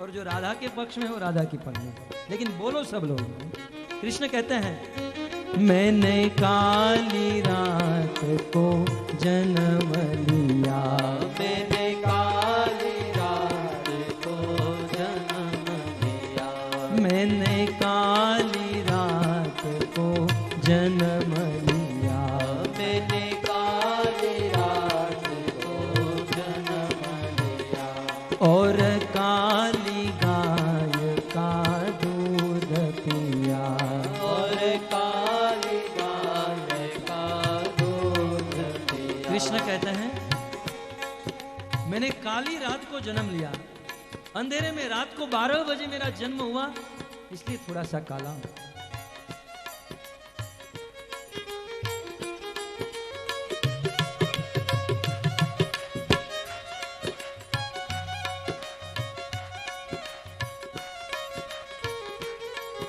और जो राधा के पक्ष में है वो राधा की पंक्ति, लेकिन बोलो सब लोग। कृष्ण कहते हैं मैंने काली रात को जन्म लिया, मैंने काली रात को जन्म लिया, मैंने काली रात को जन्म लिया, मैंने काली रात को जन्म लिया, और काली गाय का दूध पिया, और काली गाय का दूध पिया। कृष्ण कहते हैं मैंने काली रात को जन्म लिया, अंधेरे में रात को 12 बजे मेरा जन्म हुआ, इसलिए थोड़ा सा काला हूं।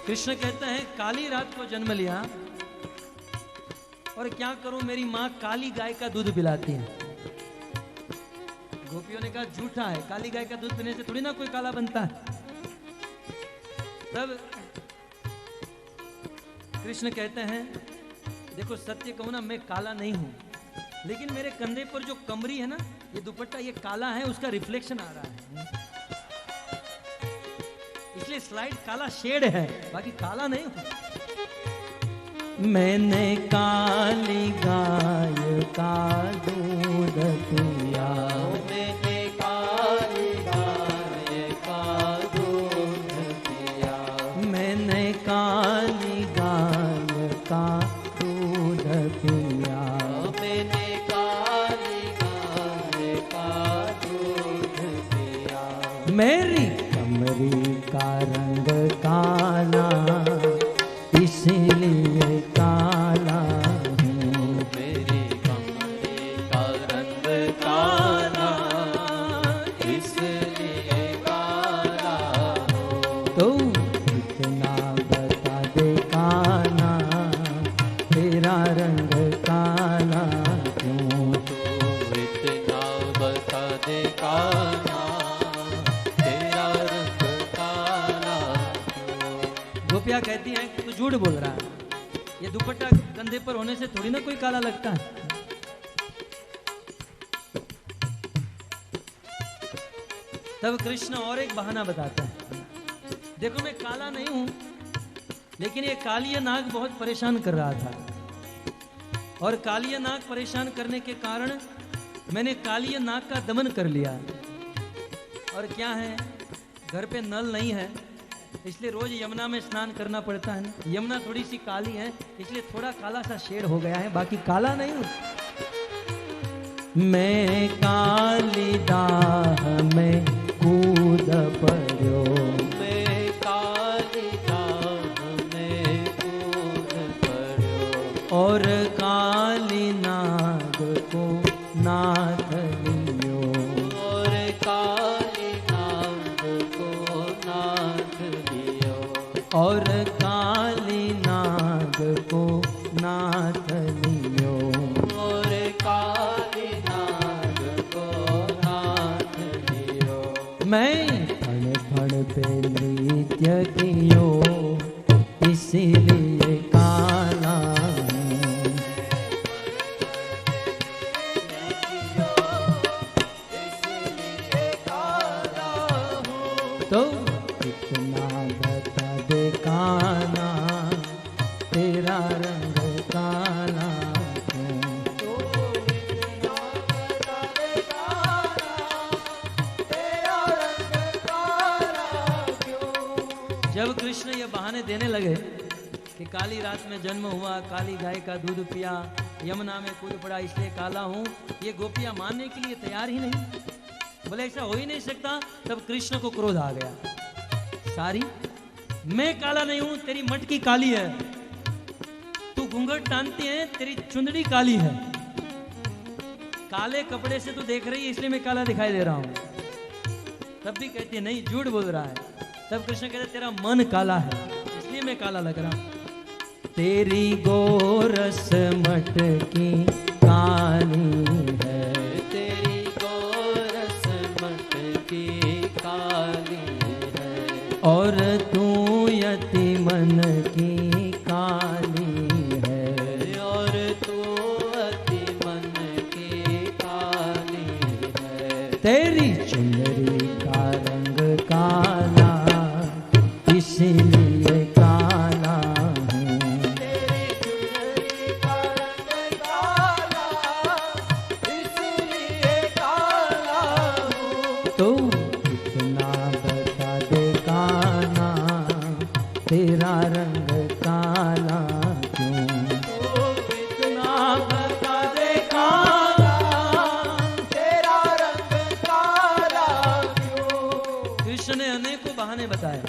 कृष्ण कहते हैं काली रात को जन्म लिया, और क्या करूं मेरी मां काली गाय का दूध पिलाती है। गोपियों ने कहा झूठा है, काली गाय का दूध पीने से थोड़ी ना कोई काला बनता है। तब कृष्ण कहते हैं देखो सत्य कहूं ना, मैं काला नहीं हूं, लेकिन मेरे कंधे पर जो कमरी है ना, ये दुपट्टा ये काला है, उसका रिफ्लेक्शन आ रहा है, इसलिए स्लाइड काला शेड है, बाकी काला नहीं हूं। मैंने काली गाय का दूध पिया, मैंने काली गाय का दूध पिया, मैंने काली गाय का दूध पिया, मैंने काली गाय का दूध पिया, मेरी कमरी का रंग काला इसलिए काला हूँ, मेरी कमरे का रंग काला इसलिए काला हो। तो इतना बता दे काना तेरा रंग काला क्यों। तू इतना बता दे काना तेरा रंग काला हो। गोपिया कहती है तू झूठ बोल रहा है, ये दुपट्टा कंधे पर होने से थोड़ी ना कोई काला लगता है। तब कृष्ण और एक बहाना बताते हैं, देखो मैं काला नहीं हूं, लेकिन ये कालिया नाग बहुत परेशान कर रहा था, और कालिया नाग परेशान करने के कारण मैंने कालिया नाग का दमन कर लिया। और क्या है, घर पे नल नहीं है, इसलिए रोज यमुना में स्नान करना पड़ता है। यमुना थोड़ी सी काली है, इसलिए थोड़ा काला सा शेड हो गया है, बाकी काला नहीं हूं। मैं काली दाह में कूद पड़ो, मैं काली दाह में कूद पड़ो, और काली नाग को नाथ लियो, और काली नाग को नाथ लियो, और काली नाग को नाथ लियो। और काली नाग को नाथ लियो। मैं फण फण पे नृत्य कियो, इसीलिए काला हूँ। तो कितना बता दे काना तेरा रंग काला क्यों। जब कृष्ण ये बहाने देने लगे कि काली रात में जन्म हुआ, काली गाय का दूध पिया, यमुना में कूद पड़ा इसलिए काला हूँ, ये गोपियां मानने के लिए तैयार ही नहीं, बोले ऐसा हो ही नहीं सकता। तब कृष्ण को क्रोध आ गया, सारी मैं काला नहीं हूं, तेरी मटकी काली है, तू घूंघट टानती है, तेरी चुंदड़ी काली है, काले कपड़े से तू देख रही है इसलिए मैं काला दिखाई दे रहा हूं। तब भी कहती है नहीं, झूठ बोल रहा है। तब कृष्ण कहते तेरा मन काला है इसलिए मैं काला लग रहा हूं। तेरी गोरस मटकी काली है, तेरी गोरस और तू यति मन की काली है, और तू अति मन की काली है। तेरी चुनरी का रंग काला, इसीलिए काला हूँ। तेरी चुनरी का रंग काला, इसलिए काला हूँ। तो इतना बता दे काना, तेरा रंग काला क्यों? तो इतना बता दे काला, तेरा रंग काला क्यों? कृष्ण ने अनेकों बहाने बताए।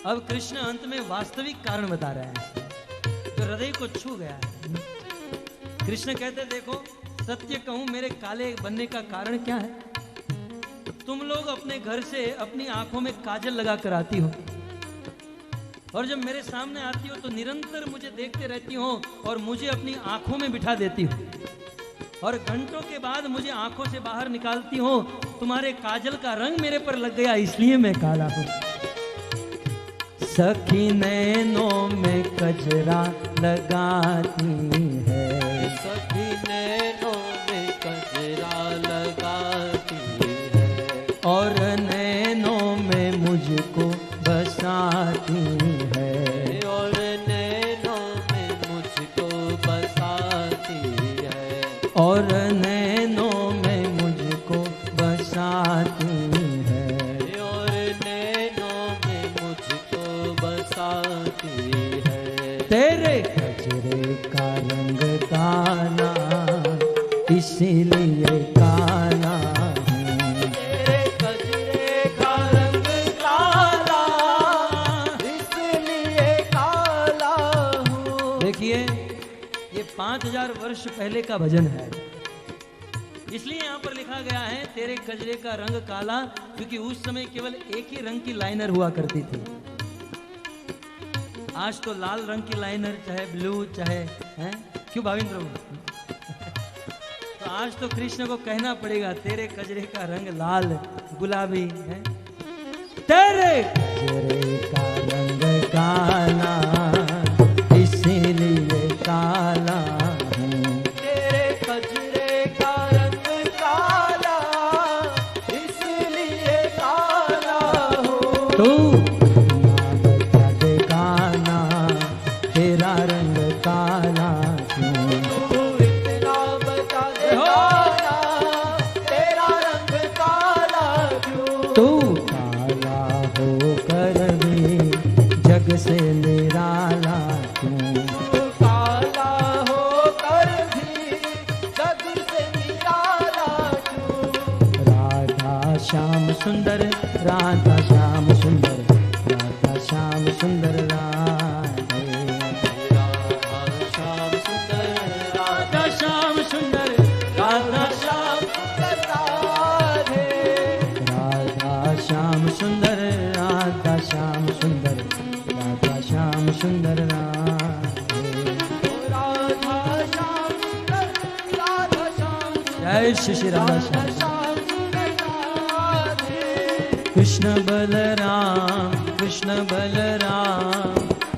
अब कृष्ण अंत में वास्तविक कारण बता रहे हैं जो हृदय को छू गया है। कृष्ण कहते देखो, सत्य कहूं मेरे काले बनने का कारण क्या है? तुम लोग अपने घर से अपनी आंखों में काजल लगा कर आती हो, और जब मेरे सामने आती हो तो निरंतर मुझे देखते रहती हो और मुझे अपनी आंखों में बिठा देती हो, और घंटों के बाद मुझे आंखों से बाहर निकालती हो। तुम्हारे काजल का रंग मेरे पर लग गया, इसलिए मैं काला हूं। सखी नैनों में कजरा लगाती है, सखी नैनों में कजरा लगाती है, और नैनों में मुझको बसाती है, और नैनों में मुझको बसाती है, और नैनों में मुझको बसाती है। और नैनों में मुझको बसाती है। तेरे कजरे का रंग काला, इसीलिए काला हूँ। तेरे कजरे का रंग काला, इसलिए काला हूँ। देखिए, ये 5000 वर्ष पहले का भजन है, इसलिए यहाँ पर लिखा गया है तेरे कजरे का रंग काला, क्योंकि उस समय केवल एक ही रंग की लाइनर हुआ करती थी। आज तो लाल रंग की लाइनर, चाहे ब्लू चाहे हैं, क्यों भाविंद्र प्रभु? तो आज तो कृष्ण को कहना पड़ेगा तेरे कजरे का रंग लाल गुलाबी है, तेरे कजरे का रंग काला, इसीलिए काला हूँ। तेरे कजरे का रंग काला, इसलिए काला हूँ। तू बता दे काना, तेरा रंग काला क्यों? तू इतना बता दे काला, तेरा रंग काला क्यों? तू काला होकर भी जग से निराला क्यों? तू काला होकर भी जग से निराला क्यों? राधा श्याम सुंदर, राधा श्याम सुंदर, राधा श्याम सुंदर राधे। राधा श्याम सुंदर, राधा श्याम सुंदर, राधा श्याम, राधे। राधा श्याम सुंदर, राधा श्याम सुंदर, राधा श्याम सुंदर राधे। राधा श्याम सुंदर, राधा श्याम जय श्री श्री राधा श्याम। श्याम सुंदर राधे। कृष्ण बलराम, कृष्ण बलराम,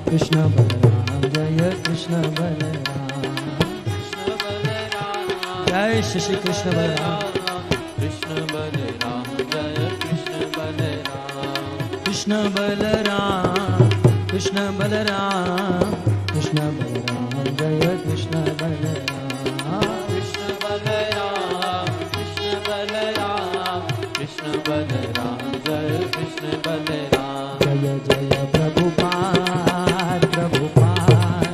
कृष्ण बलराम, जय कृष्ण बलराम। कृष्ण बलराम, जय श्री श्री कृष्ण बलराम। कृष्ण बलराम, जय कृष्ण बलराम। कृष्ण बलराम, कृष्ण बलराम, कृष्ण बलराम, जय कृष्ण बलराम। कृष्ण बलराम, कृष्ण बलराम, कृष्ण बलराम, जय कृष्ण बलराम। जय जय प्रभुपाद, प्रभुपाद,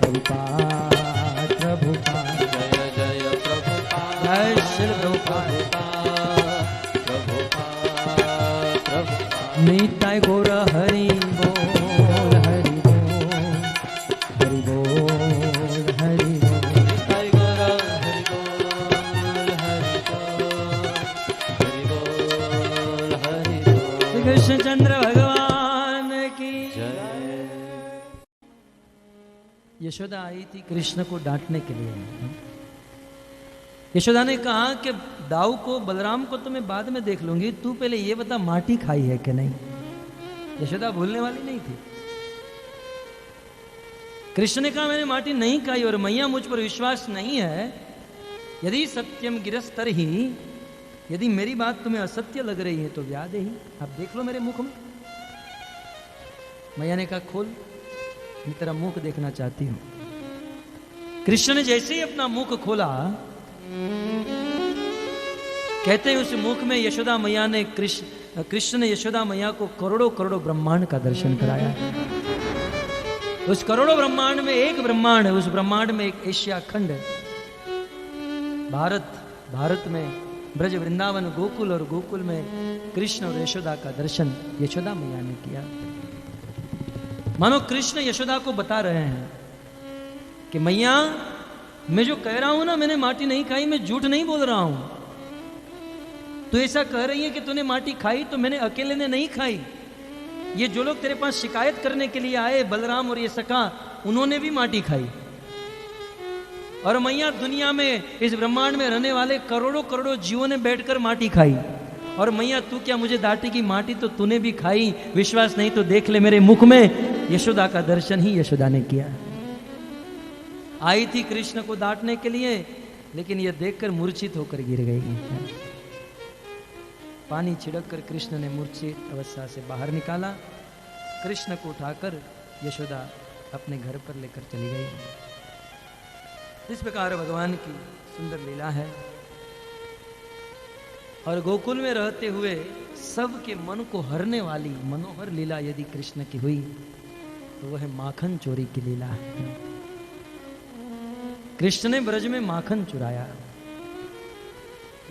प्रभुपाद, प्रभुपाद, जय जय प्रभुपाद, जय श्री प्रभुपाद। प्रभुपाद, प्रभुपाद। निताय गौर हरि बोल, हरि बोल, हरि बोल, हरि बोल। निताय गौर हरि बोल, हरि बोल, हरि बोल, हरि बोल। श्री कृष्णचंद्र भगवान की जय। यशोदा आई थी कृष्ण को डांटने के लिए, यशोदा ने कहा कि दाऊ को, बलराम को तो मैं बाद में देख लूंगी, तू पहले ये बता माटी खाई है कि नहीं। यशोदा भूलने वाली नहीं थी। कृष्ण ने कहा मैंने माटी नहीं खाई और मैया मुझ पर विश्वास नहीं है, यदि सत्यम गिरस्तर ही, यदि मेरी बात तुम्हें असत्य लग रही है तो व्याध ही, आप देख लो मेरे मुख में। मैया ने कहा खोल, मैं तेरा मुख देखना चाहती हूं। कृष्ण ने जैसे ही अपना मुख खोला, कहते हैं उस मुख में यशोदा मैया ने, कृष्ण ने यशोदा मैया को करोड़ों करोड़ों ब्रह्मांड का दर्शन कराया। उस करोड़ों ब्रह्मांड में एक ब्रह्मांड है, उस ब्रह्मांड में एक एशिया खंड है। भारत में ब्रज, वृंदावन, गोकुल, और गोकुल में कृष्ण और यशोदा का दर्शन यशोदा मैया ने किया। मानो कृष्ण यशोदा को बता रहे हैं कि मैया, मैं जो कह रहा हूं ना, मैंने माटी नहीं खाई, मैं झूठ नहीं बोल रहा हूं। तू ऐसा कह रही है कि तूने माटी खाई, तो मैंने अकेले ने नहीं खाई। ये जो लोग तेरे पास शिकायत करने के लिए आए, बलराम और ये सखा, उन्होंने भी माटी खाई। और मैया, दुनिया में, इस ब्रह्मांड में रहने वाले करोड़ों करोड़ों जीवों ने बैठकर माटी खाई। और मैया, तू क्या मुझे डांटेगी? माटी तो तूने भी खाई। विश्वास नहीं तो देख ले मेरे मुख में। यशोदा का दर्शन ही यशोदा ने किया। आई थी कृष्ण को डांटने के लिए, लेकिन यह देखकर मूर्छित होकर गिर गई। पानी छिड़क कर कृष्ण ने मूर्छित अवस्था से बाहर निकाला। कृष्ण को उठाकर यशोदा अपने घर पर लेकर चली गई। इस प्रकार भगवान की सुंदर लीला है। और गोकुल में रहते हुए सबके मन को हरने वाली मनोहर लीला यदि कृष्ण की हुई तो वह माखन चोरी की लीला है। कृष्ण ने ब्रज में माखन चुराया।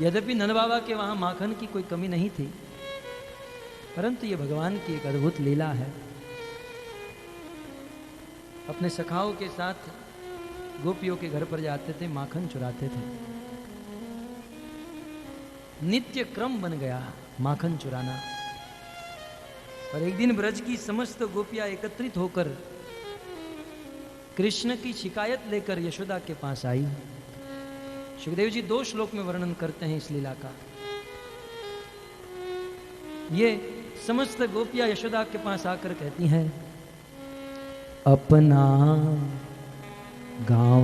यद्यपि नंद बाबा के वहां माखन की कोई कमी नहीं थी, परंतु यह भगवान की एक अद्भुत लीला है। अपने सखाओं के साथ गोपियों के घर पर जाते थे, माखन चुराते थे। नित्य क्रम बन गया माखन चुराना। और एक दिन ब्रज की समस्त गोपियां एकत्रित होकर कृष्ण की शिकायत लेकर यशोदा के पास आई। सुखदेव जी 2 श्लोक में वर्णन करते हैं इस लीला का। ये समस्त गोपियां यशोदा के पास आकर कहती हैं, अपना गांव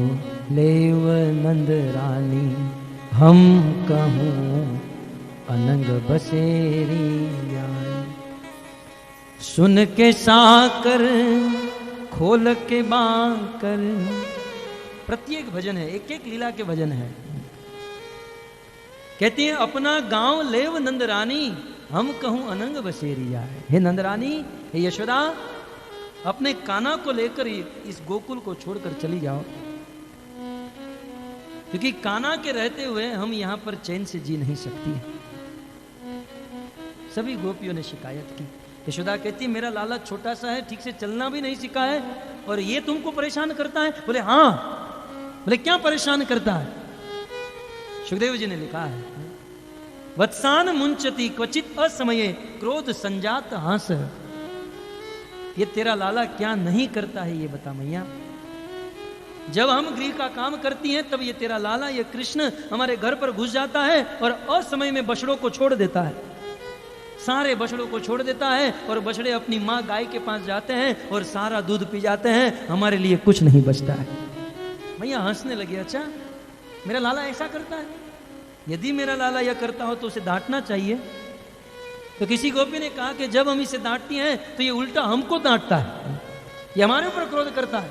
लेव नंद रानी, हम कहूं अनंग बसेरी जान। सुन के साकर खोल के बाकर। प्रत्येक भजन है, एक एक लीला के भजन है। कहती है, अपना गांव लेव नंद रानी, हम कहूं अनंग बसेरी जाए। हे नंद रानी, हे यशोदा, अपने कान्हा को लेकर इस गोकुल को छोड़कर चली जाओ, क्योंकि कान्हा के रहते हुए हम यहां पर चैन से जी नहीं सकती। सभी गोपियों ने शिकायत की। यशोदा कहती, मेरा लाला छोटा सा है, ठीक से चलना भी नहीं सीखा है, और ये तुमको परेशान करता है? बोले हाँ। बोले क्या परेशान करता है? सुखदेव जी ने लिखा है, वत्सान मुंचती क्वचित असमये क्रोध संजात हास। ये तेरा लाला क्या नहीं करता है, ये बता मैया। जब हम गृह का काम करती हैं तब ये तेरा लाला, ये कृष्ण हमारे घर पर घुस जाता है और असमय में बछड़ों को छोड़ देता है। सारे बछड़ों को छोड़ देता है और बछड़े अपनी माँ गाय के पास जाते हैं और सारा दूध पी जाते हैं, हमारे लिए कुछ नहीं बचता है। मैया हंसने लगी, अच्छा मेरा लाला ऐसा करता है? यदि मेरा लाला यह करता हो तो उसे डांटना चाहिए। तो किसी गोपी ने कहा कि जब हम इसे डांटती हैं तो ये उल्टा हमको डांटता है, ये हमारे ऊपर क्रोध करता है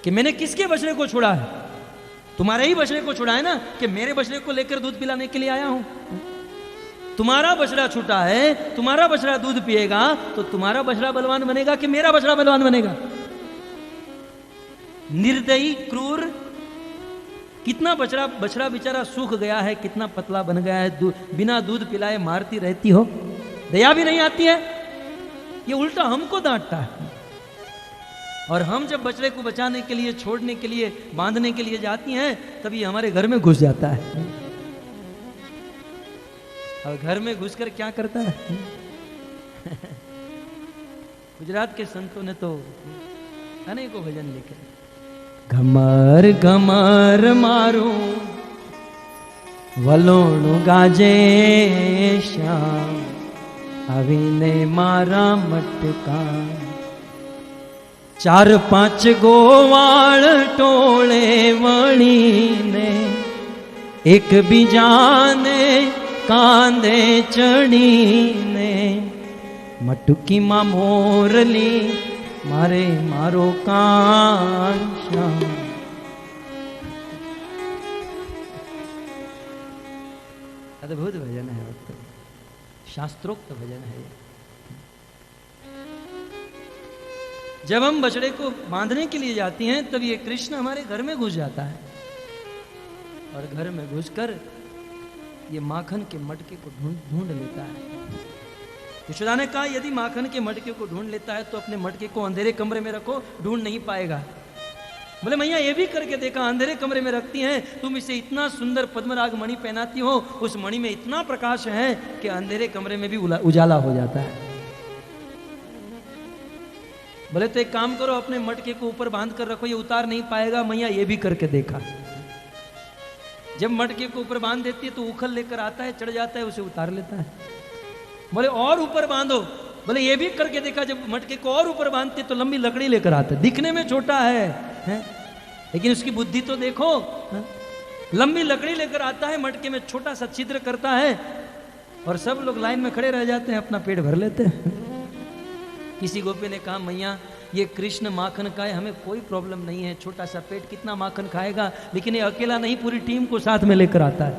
कि मैंने किसके बछड़े को छुड़ा है? तुम्हारे ही बछड़े को छुड़ा है ना, कि मेरे बछड़े को लेकर दूध पिलाने के लिए आया हूं। तुम्हारा बछड़ा छूटा है, तुम्हारा बछड़ा दूध पिएगा तो तुम्हारा बछड़ा बलवान बनेगा कि मेरा बछड़ा बलवान बनेगा? निर्दयी, क्रूर, कितना बछड़ा बेचारा सूख गया है, कितना पतला बन गया है, बिना दूध पिलाए मारती रहती हो, दया भी नहीं आती है। ये उल्टा हमको डांटता है। और हम जब बछड़े को बचाने के लिए, छोड़ने के लिए, बांधने के लिए जाती हैं तब ये हमारे घर में घुस जाता है। और घर में घुसकर क्या करता है? गुजरात के संतों ने तो अनेकों भजन लिखे। घमर घमर मारूं વલોણું ગાજે શ્યામ આવીને મારા મટકા, 4-5 ગોવાળ ટોળે વળીને એકબીજાને કાંધે ચડીને મટકીમાં મોરલી મારે મારો કાન શ્યામ. अद्भुत भजन है, शास्त्रोक्त भजन है. जब हम बछड़े को बांधने के लिए जाती हैं तब ये कृष्ण हमारे घर में घुस जाता है और घर में घुसकर ये माखन के मटके को ढूंढ लेता है. यशोदा ने कहा यदि माखन के मटके को ढूंढ लेता है तो अपने मटके को अंधेरे कमरे में रखो, ढूंढ नहीं पाएगा. बोले मैया ये भी करके देखा, अंधेरे कमरे में रखती हैं, तुम इसे इतना सुंदर पद्मराग मणि पहनाती हो, उस मणि में इतना प्रकाश है कि अंधेरे कमरे में भी उजाला हो जाता है. बोले तो एक काम करो, अपने मटके को ऊपर बांध कर रखो, ये उतार नहीं पाएगा. मैया ये भी करके देखा. जब मटके को ऊपर बांध देती है तो उखल लेकर आता है, चढ़ जाता है, उसे उतार लेता है. बोले और ऊपर बांधो. बोले ये भी करके देखा, जब मटके को और ऊपर बांधते तो लंबी लकड़ी लेकर आते. दिखने में छोटा है? लेकिन उसकी बुद्धि तो देखो. लंबी लकड़ी लेकर आता है, मटके में छोटा सा छिद्र करता है और सब लोग लाइन में खड़े रह जाते हैं, अपना पेट भर लेते हैं. किसी गोपी ने कहा मैया ये कृष्ण माखन खाए, हमें कोई प्रॉब्लम नहीं है, छोटा सा पेट कितना माखन खाएगा, लेकिन ये अकेला नहीं पूरी टीम को साथ में लेकर आता है.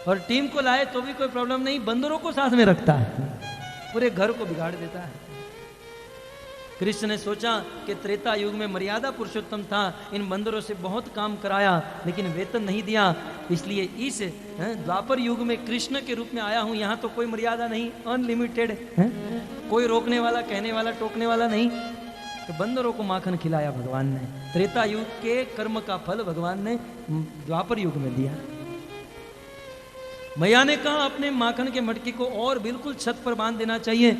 और टीम को लाए तो भी कोई प्रॉब्लम नहीं, बंदरों को साथ में रखता है, पूरे घर को बिगाड़ देता है. कृष्ण ने सोचा कि त्रेता युग में मर्यादा पुरुषोत्तम था, इन बंदरों से बहुत काम कराया लेकिन वेतन नहीं दिया, इसलिए इस द्वापर युग में कृष्ण के रूप में आया हूं. यहाँ तो कोई मर्यादा नहीं, अनलिमिटेड, कोई रोकने वाला, कहने वाला, टोकने वाला नहीं. तो बंदरों को माखन खिलाया भगवान ने. त्रेता युग के कर्म का फल भगवान ने द्वापर युग में दिया. मैया ने कहा अपने माखन के मटके को और बिल्कुल छत पर बांध देना चाहिए.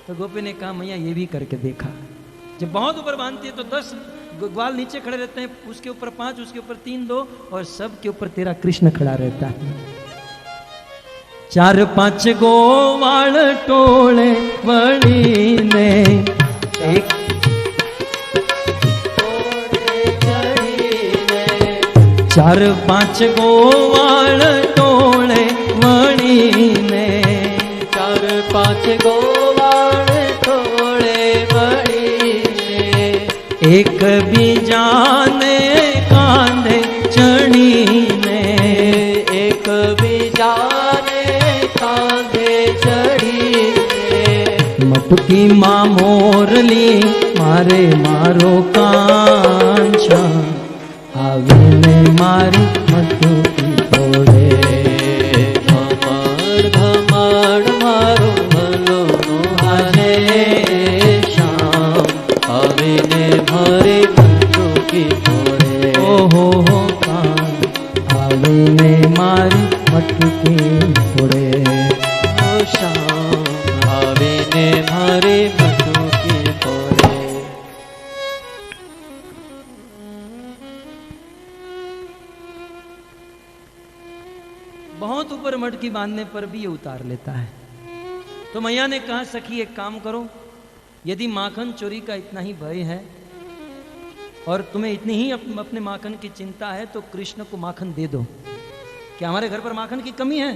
तो गोपी ने कहा मैया ये भी करके देखा. जब बहुत ऊपर बांधती है तो 10 ग्वाल नीचे खड़े रहते हैं, उसके ऊपर 5, उसके ऊपर 3, 2 और सब के ऊपर तेरा कृष्ण खड़ा रहता है. 4-5 गोवाल टोले वळीने एक 4-5 गोवाल टोले वळीने 4-5 गोवाळ टोळे वळीने एक बीजाने कांधे चढ़ीने एक बीजाने कांधे चढ़ीने मटकी मां मोरली मारे मारो कांछा आवीने मारी मटकी तोड़े धमाड़ धमाड़ मारो भलो हाजे श्याम आवीने मारे मटकी तोड़े ओहो कान आवीने मारी मटकी तोड़े ओ श्याम आवीने मारे मटकी तोड़े. बहुत ऊपर मटकी बांधने पर भी ये उतार लेता है. तो मैया ने कहा सखी एक काम करो, यदि माखन चोरी का इतना ही भय है और तुम्हें इतनी ही अपने माखन की चिंता है तो कृष्ण को माखन दे दो. क्या हमारे घर पर माखन की कमी है?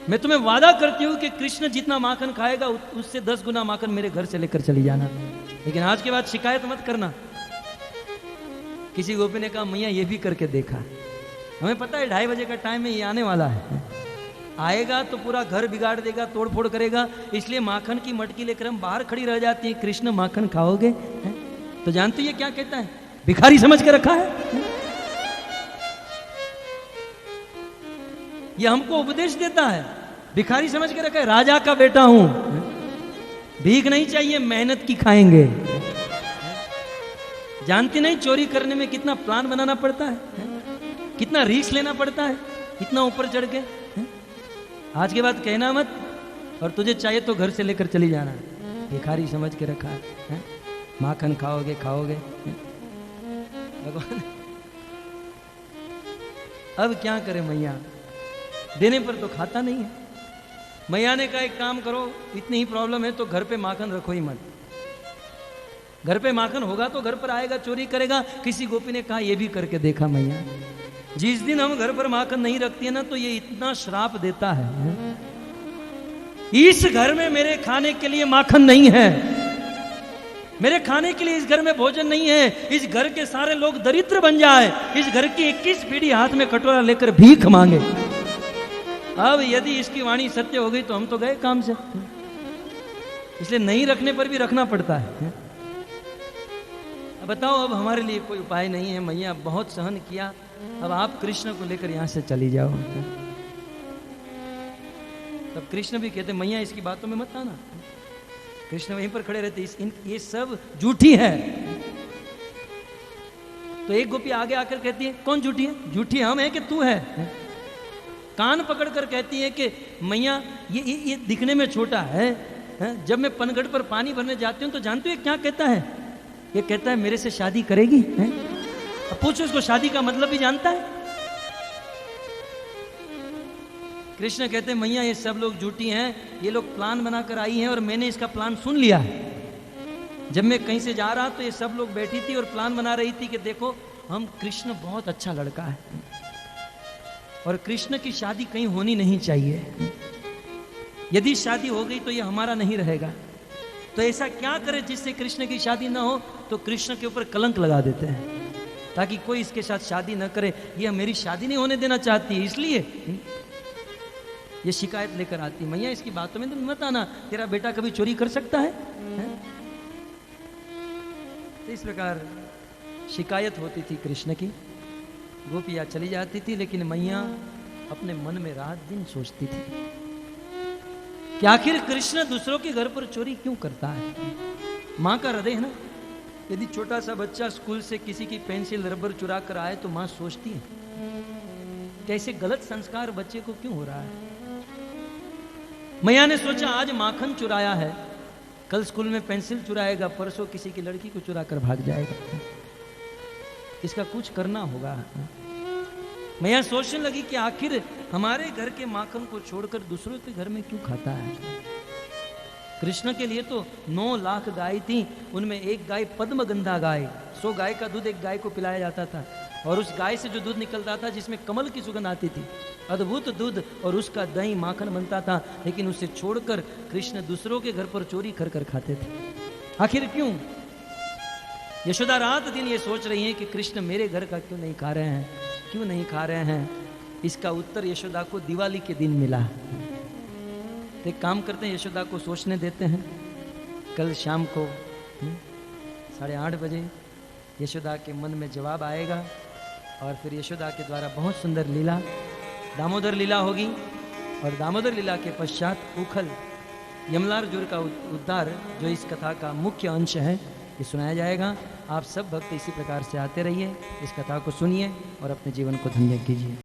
मैं तुम्हें वादा करती हूँ कि कृष्ण जितना माखन खाएगा उससे 10 गुना माखन मेरे घर से लेकर चली जाना, लेकिन आज के बाद शिकायत मत करना. किसी गोपी ने कहा मैया ये भी करके देखा, हमें पता है 2:30 बजे का टाइम है, ये आने वाला है, आएगा तो पूरा घर बिगाड़ देगा, तोड़ फोड़ करेगा, इसलिए माखन की मटकी लेकर हम बाहर खड़ी रह जाती है. कृष्ण माखन खाओगे? तो जानते ये क्या कहता है? भिखारी समझ के रखा है. ये हमको उपदेश देता है, भिखारी समझ के रखा है. राजा का बेटा हूं, भीख नहीं चाहिए, मेहनत की खाएंगे. जानती नहीं चोरी करने में कितना प्लान बनाना पड़ता है, कितना रिस्क लेना पड़ता है, इतना ऊपर चढ़ के. आज के बाद कहना मत, और तुझे चाहिए तो घर से लेकर चली जाना. भिखारी समझ के रखा है. माखन खाओगे खाओगे. भगवान अब क्या करे मैया, देने पर तो खाता नहीं है। मैया ने कहा एक काम करो, इतनी ही प्रॉब्लम है तो घर पे माखन रखो ही मत। घर पे माखन होगा तो घर पर आएगा, चोरी करेगा। किसी गोपी ने कहा ये भी करके देखा मैया, जिस दिन हम घर पर माखन नहीं रखती है ना तो ये इतना श्राप देता है, इस घर में मेरे खाने के लिए माखन नहीं है, मेरे खाने के लिए इस घर में भोजन नहीं है, इस घर के सारे लोग दरिद्र बन जाए, इस घर की 21 पीढ़ी हाथ में कटोरा लेकर भीख मांगे। अब यदि इसकी वाणी सत्य हो गई तो हम तो गए काम से, इसलिए नहीं रखने पर भी रखना पड़ता है। अब बताओ, अब हमारे लिए कोई उपाय नहीं है। मैया बहुत सहन किया, अब आप कृष्ण को लेकर यहां से चली जाओ। तब कृष्ण भी कहते मैया इसकी बातों में मत आना। कृष्ण वहीं पर खड़े रहते, ये सब झूठी है। तो एक गोपी आगे आकर कहती है कौन झूठी है? झूठी हम है कि तू है? कान पकड़कर कहती है कि मैया ये दिखने में छोटा है, जब मैं पनगढ़ पर पानी भरने जाती हूं तो जानती हूँ क्या कहता है? ये कहता है मेरे से शादी करेगी? अब पूछो उसको, शादी का मतलब भी जानता है? कृष्ण कहते हैं मैया ये सब लोग झूठी हैं, ये लोग प्लान बनाकर आई हैं और मैंने इसका प्लान सुन लिया है। जब मैं कहीं से जा रहा तो ये सब लोग बैठी थी और प्लान बना रही थी कि देखो हम कृष्ण बहुत अच्छा लड़का है और कृष्ण की शादी कहीं होनी नहीं चाहिए, यदि शादी हो गई तो ये हमारा नहीं रहेगा, तो ऐसा क्या करे जिससे कृष्ण की शादी ना हो? तो कृष्ण के ऊपर कलंक लगा देते हैं ताकि कोई इसके साथ शादी ना करे, ये मेरी शादी नहीं होने देना चाहती है, इसलिए ये शिकायत लेकर आती। मैया इसकी बातों में तो मत आना, तेरा बेटा कभी चोरी कर सकता है? तो इस प्रकार शिकायत होती थी कृष्ण की। गोपियां चली जाती थी, लेकिन मैया अपने मन में रात दिन सोचती थी कि आखिर कृष्ण दूसरों के घर पर चोरी क्यों करता है। माँ का हृदय है ना, यदि छोटा सा बच्चा स्कूल से किसी की पेंसिल रबर चुरा कर आए तो माँ सोचती है कैसे गलत संस्कार बच्चे को क्यों हो रहा है। मैया ने सोचा आज माखन चुराया है, कल स्कूल में पेंसिल चुराएगा, परसों किसी की लड़की को चुरा कर भाग जाएगा, इसका कुछ करना होगा। मैया सोचने लगी कि आखिर हमारे घर के माखन को छोड़कर दूसरों के घर में क्यों खाता है। कृष्ण के लिए तो 9 लाख गाय थी, उनमें एक गाय पद्मगंधा गाय, 100 गाय का दूध एक गाय को पिलाया जाता था और उस गाय से जो दूध निकलता था जिसमें कमल की सुगंध आती थी, अद्भुत दूध, और उसका दही माखन बनता था, लेकिन उसे छोड़कर कृष्ण दूसरों के घर पर चोरी कर कर खाते थे। आखिर क्यों? यशोदा रात दिन ये सोच रही है कि कृष्ण मेरे घर का क्यों नहीं खा रहे हैं, क्यों नहीं खा रहे हैं। इसका उत्तर यशोदा को दिवाली के दिन मिला। तो एक काम करते हैं, यशोदा को सोचने देते हैं। कल शाम को 8:30 बजे यशोदा के मन में जवाब आएगा और फिर यशोदा के द्वारा बहुत सुंदर लीला, दामोदर लीला होगी, और दामोदर लीला के पश्चात उखल यमलार्जुन का उद्धार, जो इस कथा का मुख्य अंश है, ये सुनाया जाएगा। आप सब भक्त इसी प्रकार से आते रहिए, इस कथा को सुनिए और अपने जीवन को धन्य कीजिए।